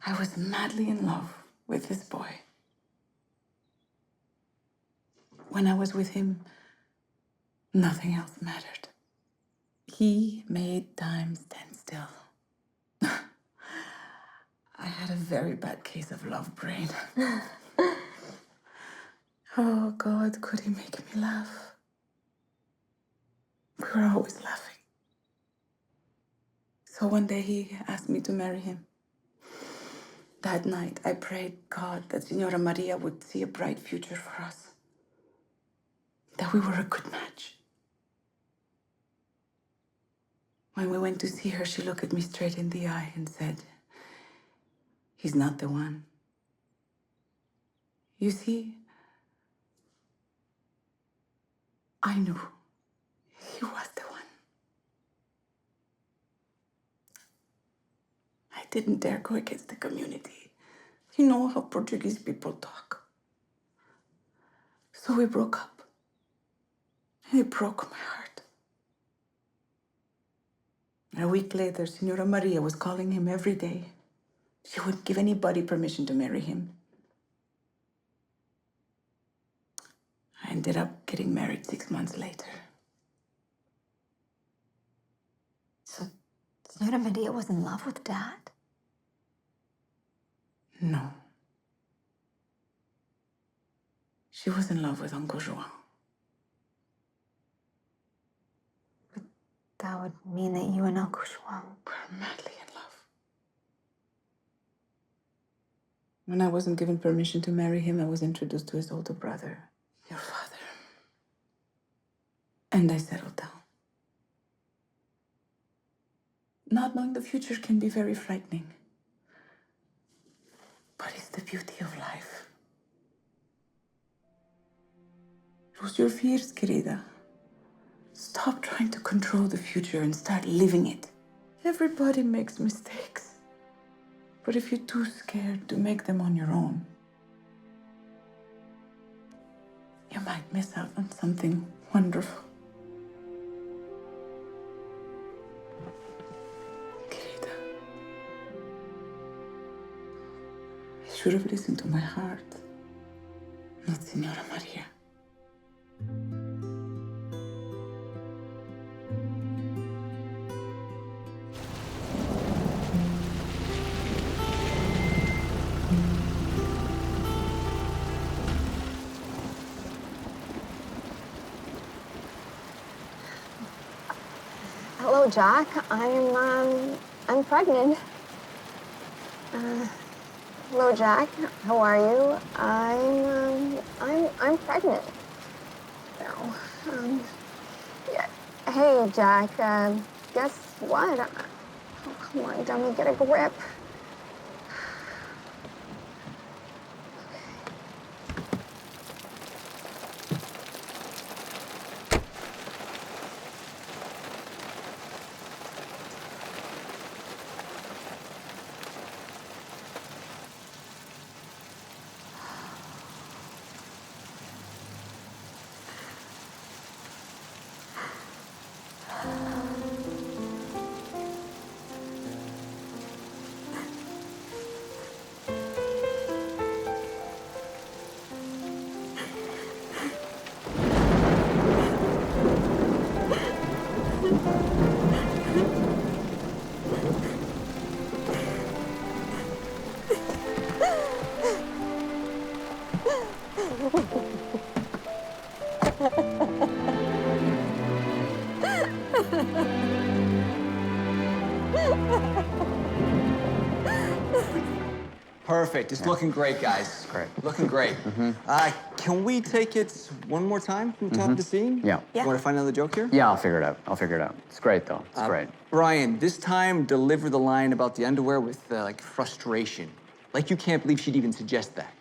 I was madly in love with this boy. When I was with him, nothing else mattered. He made time stand still. I had a very bad case of love brain. Oh, God, could he make me laugh? We were always laughing. So one day he asked me to marry him. That night, I prayed God that Senora Maria would see a bright future for us. That we were a good match. When we went to see her, she looked at me straight in the eye and said, "He's not the one. You see, I knew he was the one." I didn't dare go against the community. You know how Portuguese people talk. So we broke up. And it broke my heart. And a week later, Senora Maria was calling him every day. She wouldn't give anybody permission to marry him. I ended up getting married 6 months later. So Senora Maria was in love with Dad? No. She was in love with Uncle Zhuang. But that would mean that you and Uncle Zhuang were madly in love. When I wasn't given permission to marry him, I was introduced to his older brother, your father. And I settled down. Not knowing the future can be very frightening. But it's the beauty of life. Lose your fears, querida. Stop trying to control the future and start living it. Everybody makes mistakes. But if you're too scared to make them on your own, you might miss out on something wonderful. Querida, should have listened to my heart, not Signora Maria. Hello, Jack. I'm pregnant. Hello, Jack. How are you? I'm pregnant. No. Yeah. Hey, Jack. Guess what? Oh, come on, dummy, get a grip. Perfect. It's looking great, guys. Great. Looking great. Can we take it one more time from the top of the scene? Yeah. You want to find another joke here? Yeah, I'll figure it out. It's great, though. It's great. Brian, this time deliver the line about the underwear with, like, frustration. Like you can't believe she'd even suggest that.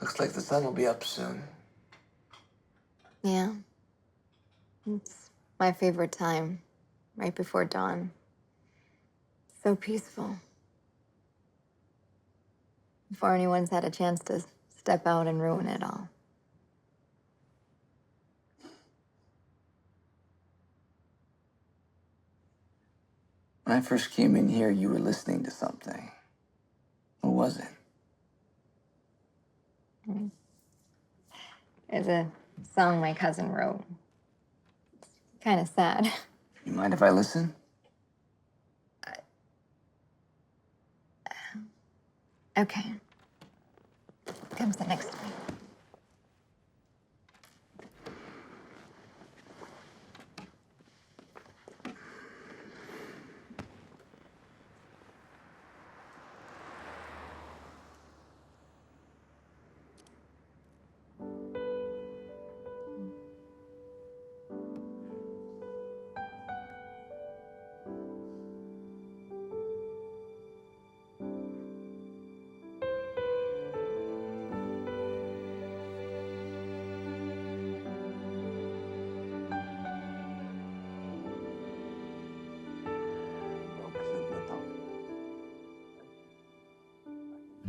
Looks like the sun will be up soon. Yeah. It's my favorite time, right before dawn. So peaceful. Before anyone's had a chance to step out and ruin it all. When I first came in here, you were listening to something. What was it? It's a song my cousin wrote. It's kind of sad. You mind if I listen? Okay. Comes the next one.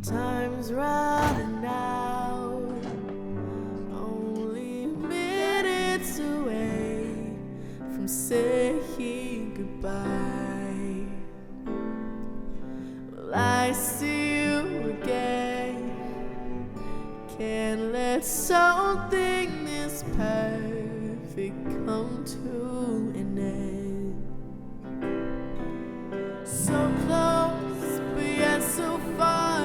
Time's running out, only minutes away from saying goodbye. Will I see you again? Can't let something this perfect come to an end. So close, but yet so far.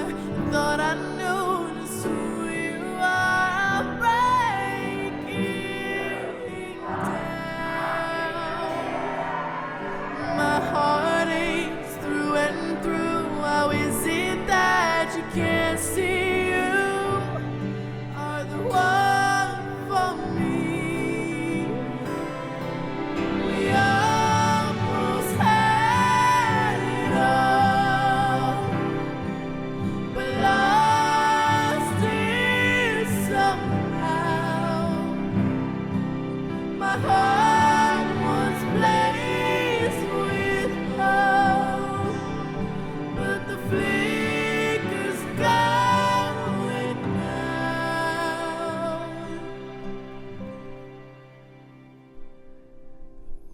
Thought I knew just who you are, breaking down. My heart aches through and through. How is it that you can't see you are the one for me?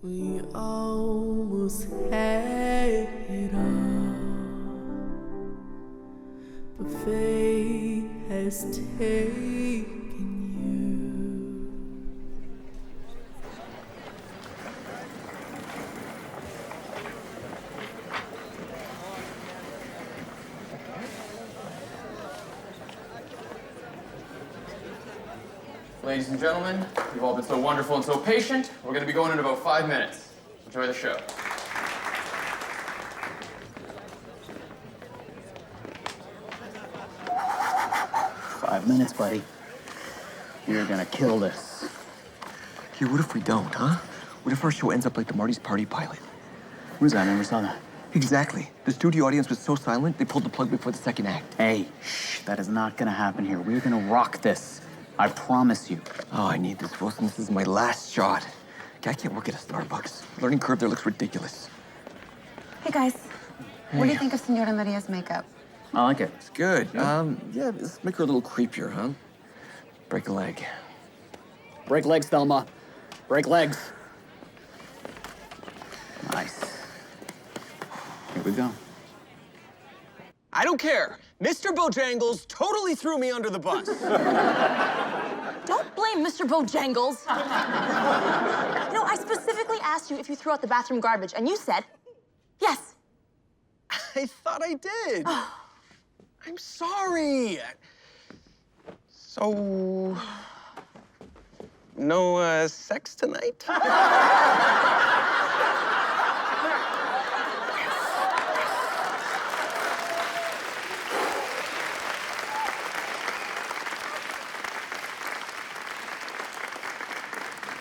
We almost had it all, but fate has taken you. Ladies and gentlemen, you've all been so wonderful and so patient. We're going to be going in about 5 minutes. Enjoy the show. Five minutes, buddy. You're gonna kill this. Hey, what if we don't, huh? What if our show ends up like the Marty's Party pilot? What is that? I never saw that. Exactly. The studio audience was so silent, they pulled the plug before the second act. Hey, shh, that is not gonna happen here. We're gonna rock this. I promise you. Oh, I need this, Wilson. This is my last shot. Okay, I can't work at a Starbucks. Learning curve there looks ridiculous. Hey, guys. What do you think of Senora Maria's makeup? I like it. It's good. Yeah, let's make her a little creepier, huh? Break a leg. Break legs, Thelma. Break legs. Nice. Here we go. I don't care. Mr. Bojangles totally threw me under the bus. Don't blame Mr. Bojangles. You know, I specifically asked you if you threw out the bathroom garbage, and you said yes. I thought I did. I'm sorry. So, no sex tonight?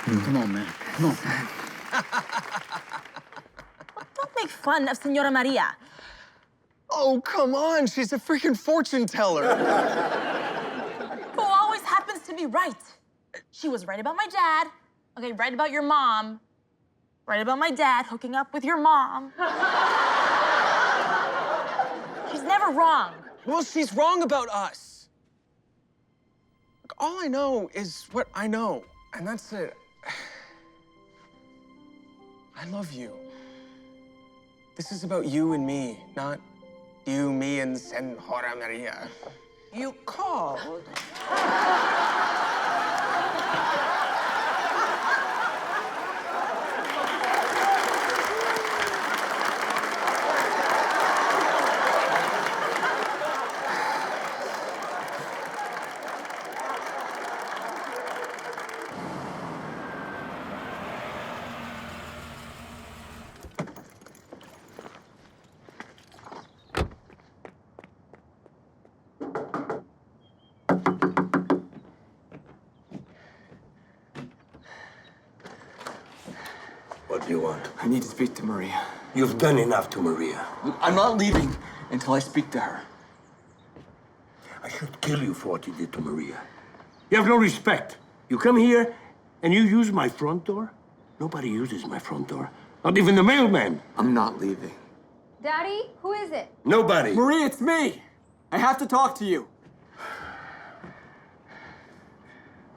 Come on, man. Come on. Don't make fun of Senora Maria. Oh, come on. She's a freaking fortune teller. Who always happens to be right. She was right about my dad. Okay, right about your mom. Right about my dad hooking up with your mom. She's never wrong. Well, she's wrong about us. Look, all I know is what I know, and that's it. I love you. This is about you and me, not you, me, and Senora Maria. You called. What do you want? I need to speak to Maria. You've done enough to Maria. I'm not leaving until I speak to her. I should kill you for what you did to Maria. You have no respect. You come here and you use my front door? Nobody uses my front door. Not even the mailman. I'm not leaving. Daddy, who is it? Nobody. Maria, it's me. I have to talk to you.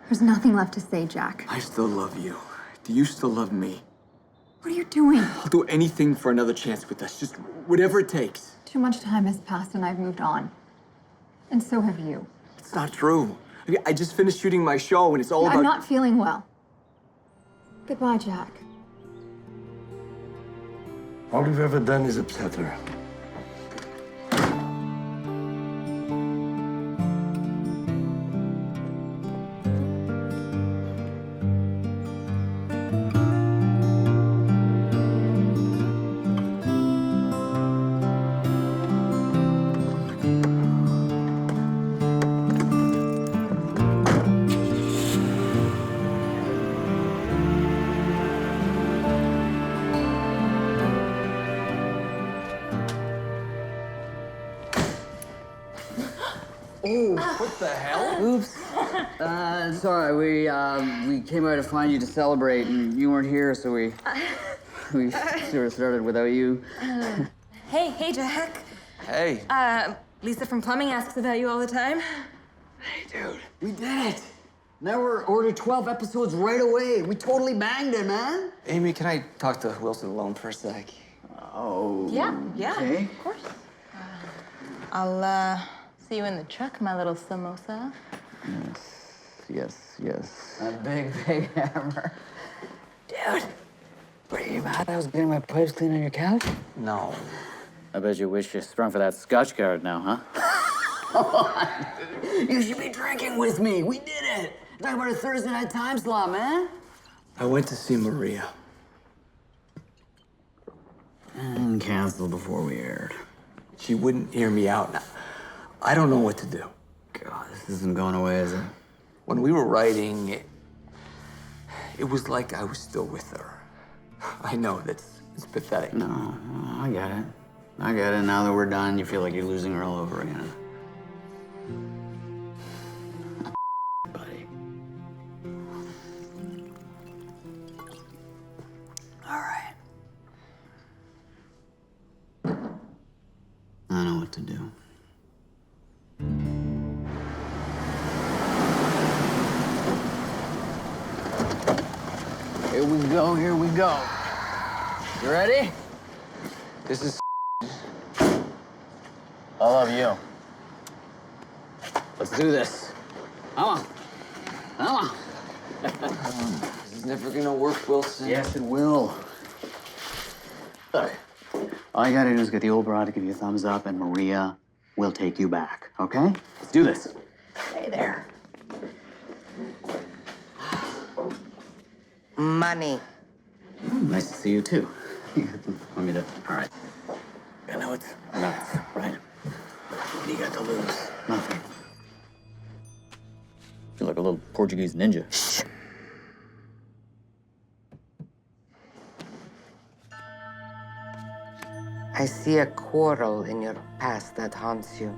There's nothing left to say, Jack. I still love you. Do you still love me? What are you doing? I'll do anything for another chance with us. Just whatever it takes. Too much time has passed and I've moved on. And so have you. It's not true. I just finished shooting my show and it's all about... I'm not feeling well. Goodbye, Jack. All you've ever done is upset her. What the hell? Oops. Sorry, we came out to find you to celebrate, and you weren't here, so we sort of started without you. Hey, Jack. Hey. Lisa from plumbing asks about you all the time. Hey, dude. We did it. Never ordered 12 episodes right away. We totally banged it, man. Amy, can I talk to Wilson alone for a sec? Oh. Yeah, Okay. of course. I'll see you in the truck, my little samosa. Yes. A big hammer. Dude, were you mad I was getting my pipes clean on your couch? No. I bet you wish you sprung for that Scotch card now, huh? You should be drinking with me. We did it. Talk about a Thursday night time slot, man. I went to see Maria. And canceled before we aired. She wouldn't hear me out. Now, I don't know what to do. God, this isn't going away, is it? When we were writing, it was like I was still with her. I know it's pathetic. No, I get it. I get it. Now that we're done, you feel like you're losing her all over again. Buddy. All right. I know what to do. Here we go. You ready? This is I love you. Let's do this. Come on. This is never gonna work, Wilson. Yes, it will. Look, all you gotta do is get the old broad to give you a thumbs up, and Maria will take you back, okay? Let's do this. Hey there. Money. Nice to see you, too. Want me to... All right. I know it's Nuts, right? what do you got to lose? Nothing. Feel like a little Portuguese ninja. I see a quarrel in your past that haunts you.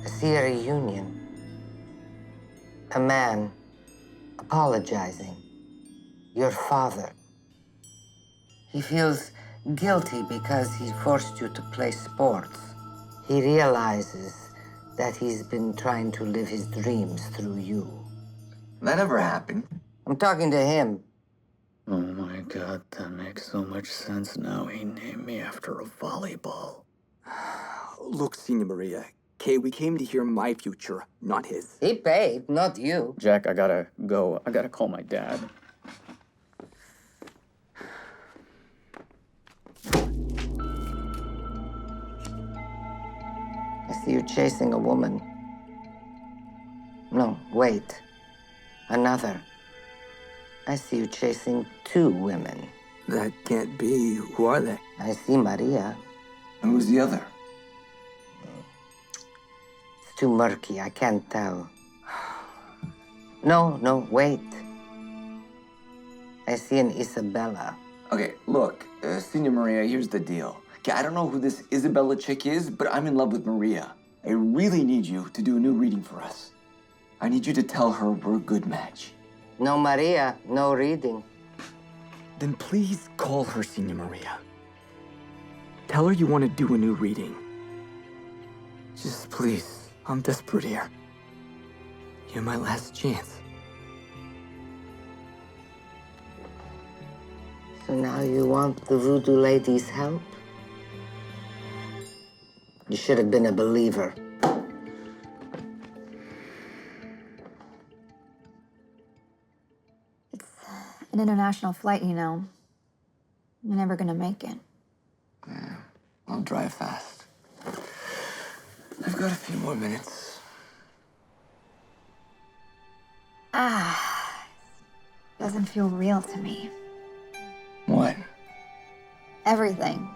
I see a reunion. A man apologizing. Your father. He feels guilty because he forced you to play sports. He realizes that he's been trying to live his dreams through you. That never happened. I'm talking to him. Oh my God, that makes so much sense now. He named me after a volleyball. Look, Senior Maria, Kay, we came to hear my future, not his. He paid, not you. Jack, I gotta go. I gotta call my dad. I see you chasing a woman. No, wait. Another. I see you chasing two women. That can't be. Who are they? I see Maria. And who's the other? It's too murky. I can't tell. No, wait. I see an Isabella. Okay, look, Senior Maria, here's the deal. Okay, I don't know who this Isabella chick is, but I'm in love with Maria. I really need you to do a new reading for us. I need you to tell her we're a good match. No Maria, no reading. Then please call her, Senior Maria. Tell her you want to do a new reading. Just please, I'm desperate here. You're my last chance. So now you want the voodoo lady's help? You should have been a believer. It's an international flight, you know. You're never gonna make it. Yeah, I'll drive fast. I've got a few more minutes. Doesn't feel real to me. What? Everything.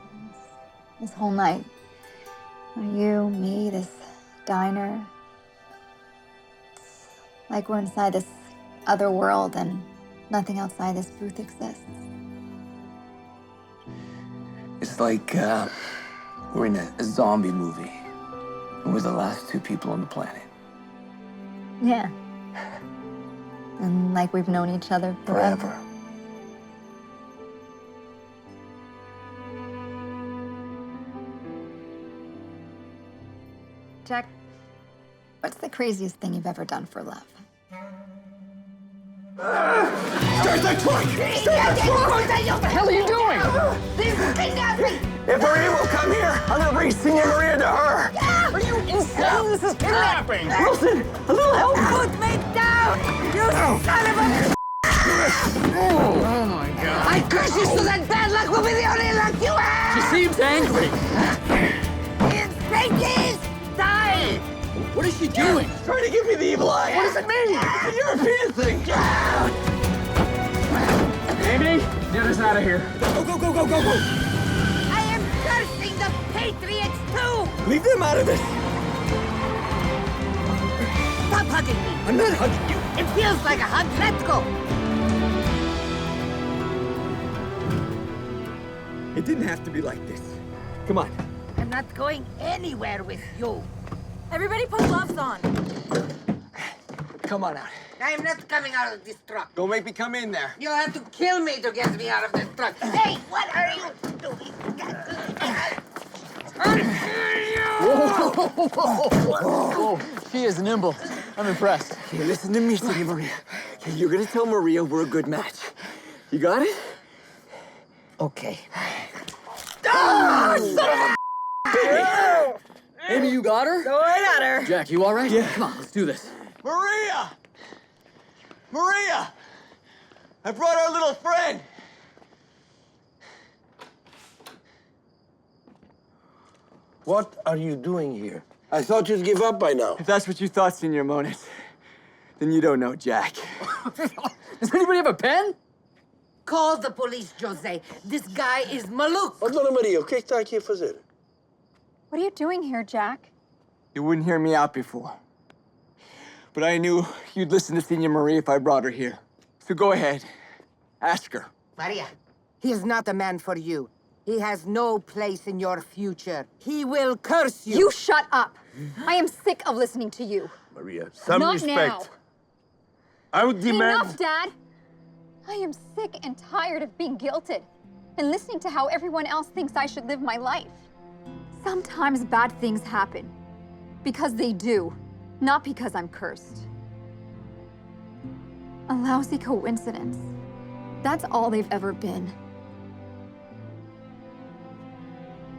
This whole night. You, me, this diner. It's like we're inside this other world and nothing outside this booth exists. It's like we're in a zombie movie. And we're the last two people on the planet. Yeah. And like we've known each other forever. Jack, what's the craziest thing you've ever done for love? Start that truck! Start that truck! What the hell are you doing? This is kidnapping! If Maria will come here, I'm gonna bring Senor Maria to her. Are you insane? This is kidnapping! Wilson, a little help. Put me down! You son of a... Oh my God. I curse you so that bad luck will be the only luck you have! She seems angry. Instincties! Die! What is she doing? She's trying to give me the evil eye. What does it mean? It's a European thing. Amy, get us out of here. Go, go, go, go, go, go. I am cursing the Patriots too! Leave them out of this. Stop hugging me! I'm not hugging you. It feels like a hug. Let's go! It didn't have to be like this. Come on. I'm not going anywhere with you. Everybody put gloves on. Come on out. I am not coming out of this truck. Don't make me come in there. You'll have to kill me to get me out of this truck. Hey, what are you doing? Oh, she is nimble. I'm impressed. Okay, listen to me, Senor Maria. Okay, you're gonna tell Maria we're a good match. You got it? Okay. Ah, son of a Amy, you got her? Oh, I got her. Jack, you all right? Yeah. Come on, let's do this. Maria! Maria! I brought our little friend. What are you doing here? I thought you'd give up by now. If that's what you thought, Senor Mones, then you don't know Jack. Does anybody have a pen? Call the police, Jose. This guy is Maluk. Oh, Dona Maria, o que está aqui a fazer? What are you doing here, Jack? You wouldn't hear me out before. But I knew you'd listen to Senor Maria if I brought her here. So go ahead. Ask her. Maria, he is not a man for you. He has no place in your future. He will curse you. You shut up! I am sick of listening to you. Maria, some Not respect. now. I would demand... Enough, Dad! I am sick and tired of being guilted and listening to how everyone else thinks I should live my life. Sometimes bad things happen. Because they do, not because I'm cursed. A lousy coincidence. That's all they've ever been.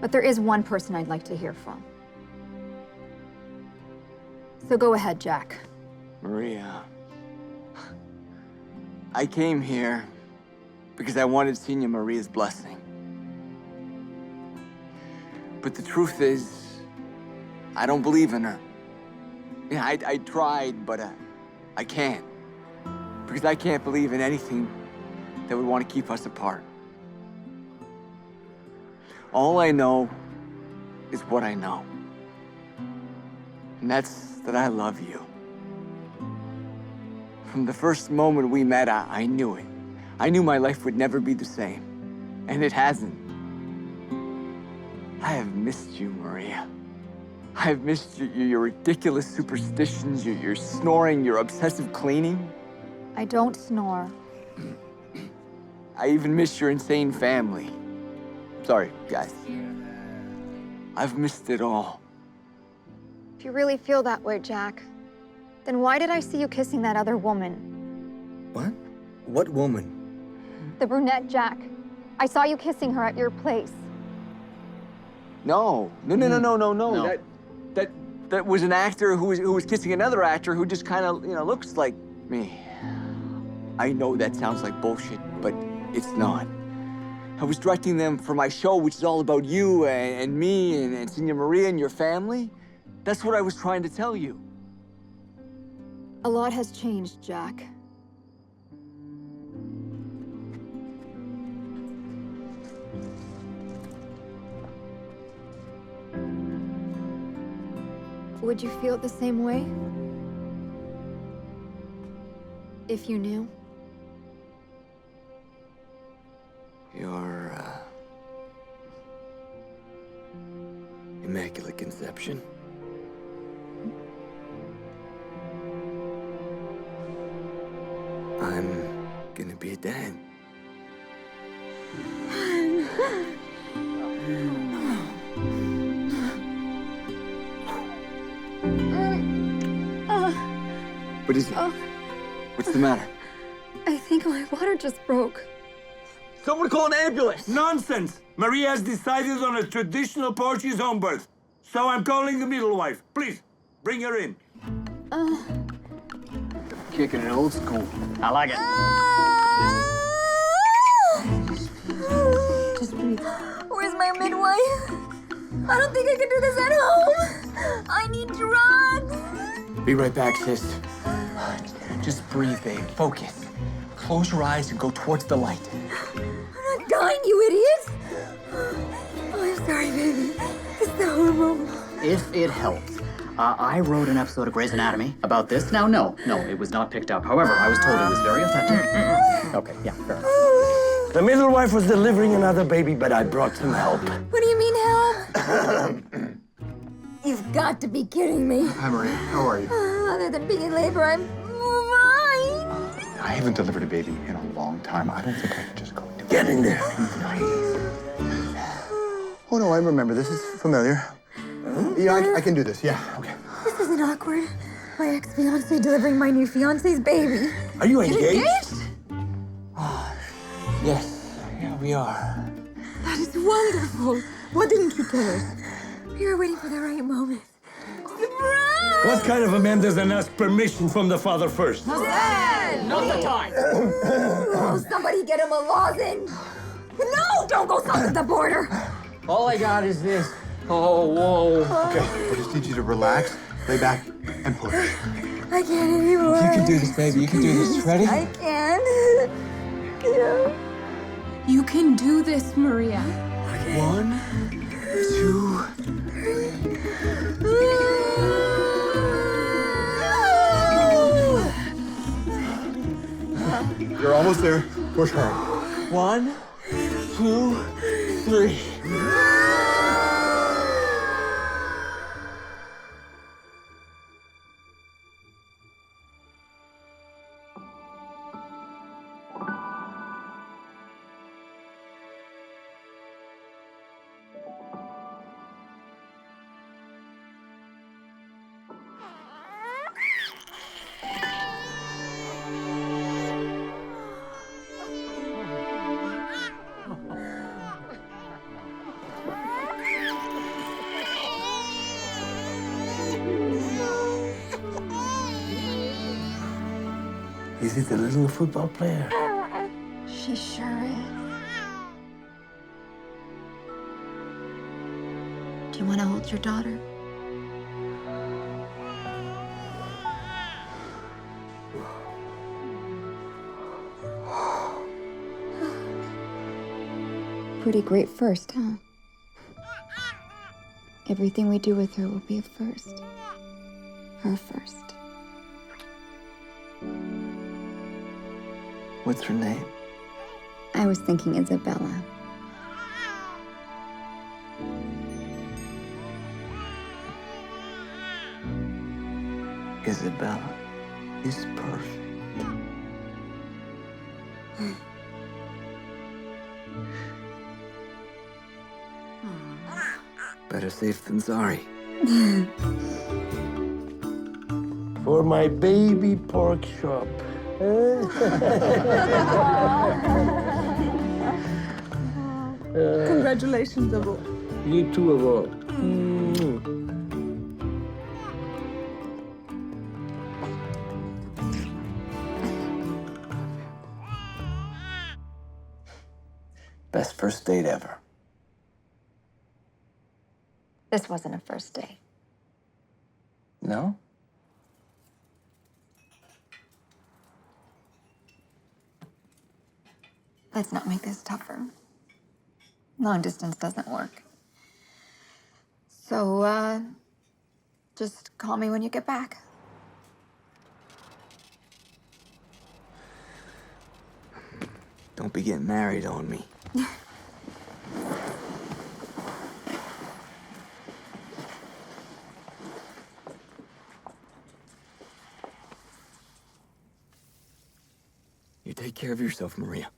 But there is one person I'd like to hear from. So go ahead, Jack. Maria. I came here because I wanted Senor Maria's blessing. But the truth is, I don't believe in her. Yeah, I tried, but I can't. Because I can't believe in anything that would want to keep us apart. All I know is what I know. And that's that I love you. From the first moment we met, I knew it. I knew my life would never be the same. And it hasn't. I have missed you, Maria. I have missed your ridiculous superstitions, your snoring, your obsessive cleaning. I don't snore. I even miss your insane family. Sorry, guys. I've missed it all. If you really feel that way, Jack, then why did I see you kissing that other woman? What? What woman? The brunette, Jack. I saw you kissing her at your place. No. No. That was an actor who was kissing another actor who just kind of, looks like me. I know that sounds like bullshit, but it's not. I was directing them for my show, which is all about you and me and Senor Maria and your family. That's what I was trying to tell you. A lot has changed, Jack. Would you feel the same way? If you knew? Your, Immaculate Conception. I'm gonna be a dad. What is it? What's the matter? My water just broke. Someone call an ambulance! Nonsense! Maria has decided on a traditional Portuguese home birth. So I'm calling the midwife. Please, bring her in. Kicking it old school. I like it. Just breathe. Where's my midwife? I don't think I can do this at home. I need drugs. Be right back, sis. Just breathe, babe. Focus. Close your eyes and go towards the light. I'm not dying, you idiot. Oh, I'm sorry, baby. It's the hormone. If it helps, I wrote an episode of Grey's Anatomy about this. Now, no, it was not picked up. However, I was told it was very authentic. Okay, yeah, fair enough. The midwife was delivering another baby, but I brought some help. What do you mean, help? You've got to be kidding me. Hi, Maria. How are you? Other than being in labor, I'm fine. I haven't delivered a baby in a long time. I don't think I can just go into Get in there. Oh, no, I remember. This is familiar. Yeah, I can do this. Yeah, okay. This isn't awkward. My ex-fiancé delivering my new fiancé's baby. Are you Get engaged? Yes, yeah, we are. That is wonderful. Why didn't you tell us? We were waiting for the right moment. Surprise! What kind of a man doesn't ask permission from the father first? Dad! Not the time. Oh, somebody get him a lozenge. No, don't go south of the border. All I got is this. Oh, whoa. Okay, I just need you to relax, lay back, and push. I can't anymore. You can do this, baby. You can do this. Ready? I can. Yeah. You can do this, Maria. 1, 2, 3. You're almost there. Push hard. 1, 2, 3. Is it a little football player? She sure is. Do you want to hold your daughter? Pretty great first, huh? Everything we do with her will be a first. Her first. What's her name? I was thinking Isabella. Isabella is perfect. Better safe than sorry. For my baby pork chop. Congratulations, Abo. You too, Abo. Best first date ever. This wasn't a first date. No? Let's not make this tougher. Long distance doesn't work. So, just call me when you get back. Don't be getting married on me. You take care of yourself, Maria.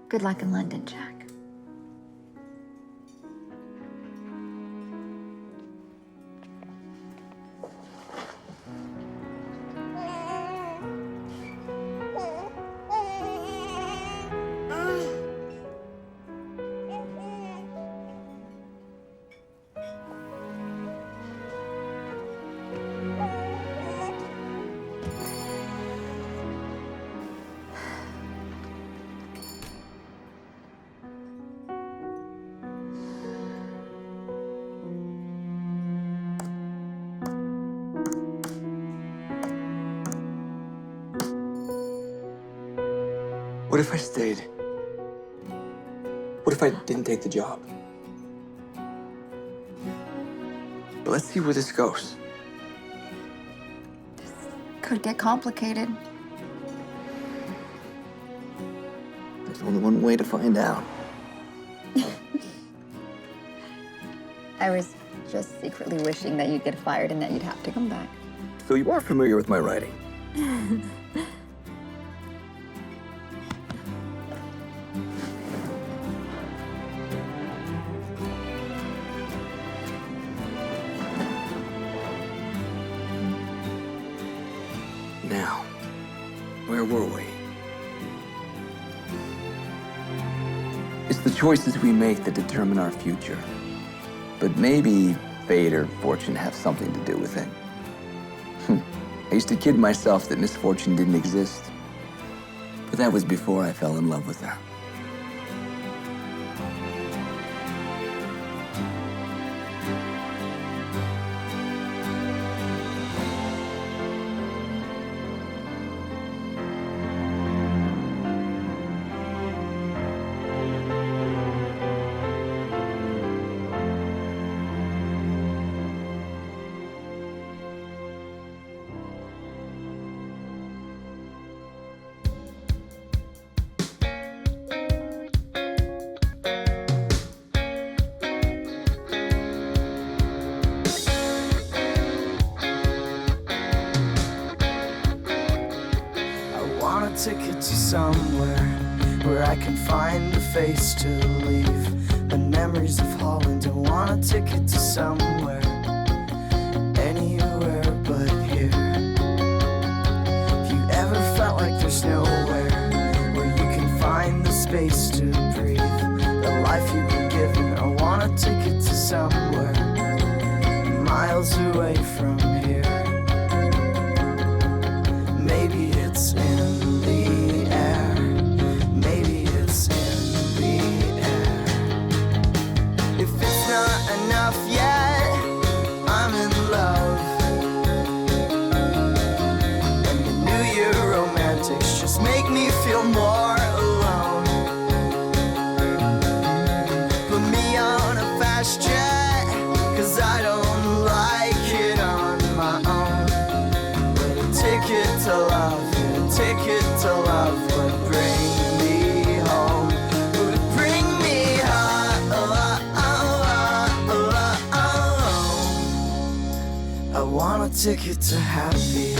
Good luck in London, Jack. What if I stayed? What if I didn't take the job? But let's see where this goes. Could get complicated. There's only one way to find out. I was just secretly wishing that you'd get fired and that you'd have to come back. So you are familiar with my writing. Now, where were we? It's the choices we make that determine our future. But maybe fate or fortune have something to do with it. I used to kid myself that misfortune didn't exist. But that was before I fell in love with her. Ticket to somewhere where I can find a face to leave the memories of Holland. I want a ticket to somewhere, anywhere but here. If you ever felt like there's nowhere where you can find the space to breathe the life you've been given, I want a ticket to somewhere miles away from here. Maybe it's in the air, maybe it's in the air. If it's not enough yet, I'm in love. And the New Year romantics just make me feel more alone. Put me on a fast jet, 'cause I don't like it on my own. But a ticket to love, ticket to love would bring me home, would bring me home. I want a ticket to happy,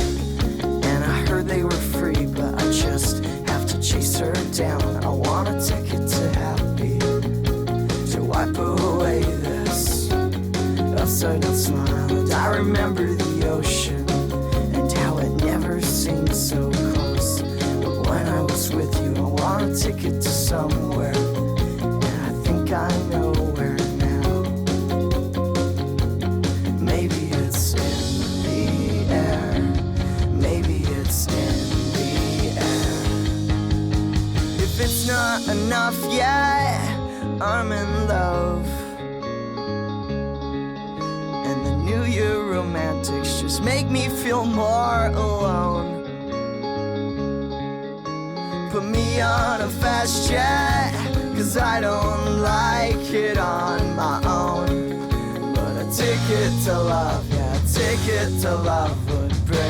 and I heard they were free, but I just have to chase her down. I want a ticket to happy, to wipe away this upside-down smile. And I remember the ocean and how it never seemed so close. But when I was with you, I want a ticket to somewhere, and I think I know where now. Maybe it's in the air, maybe it's in the air. If it's not enough yet, I'm in love. And the New Year romantics just make me feel more alone. Put me on a fast jet, 'cause I don't like it on my own. But a ticket to love, yeah, a ticket to love would bring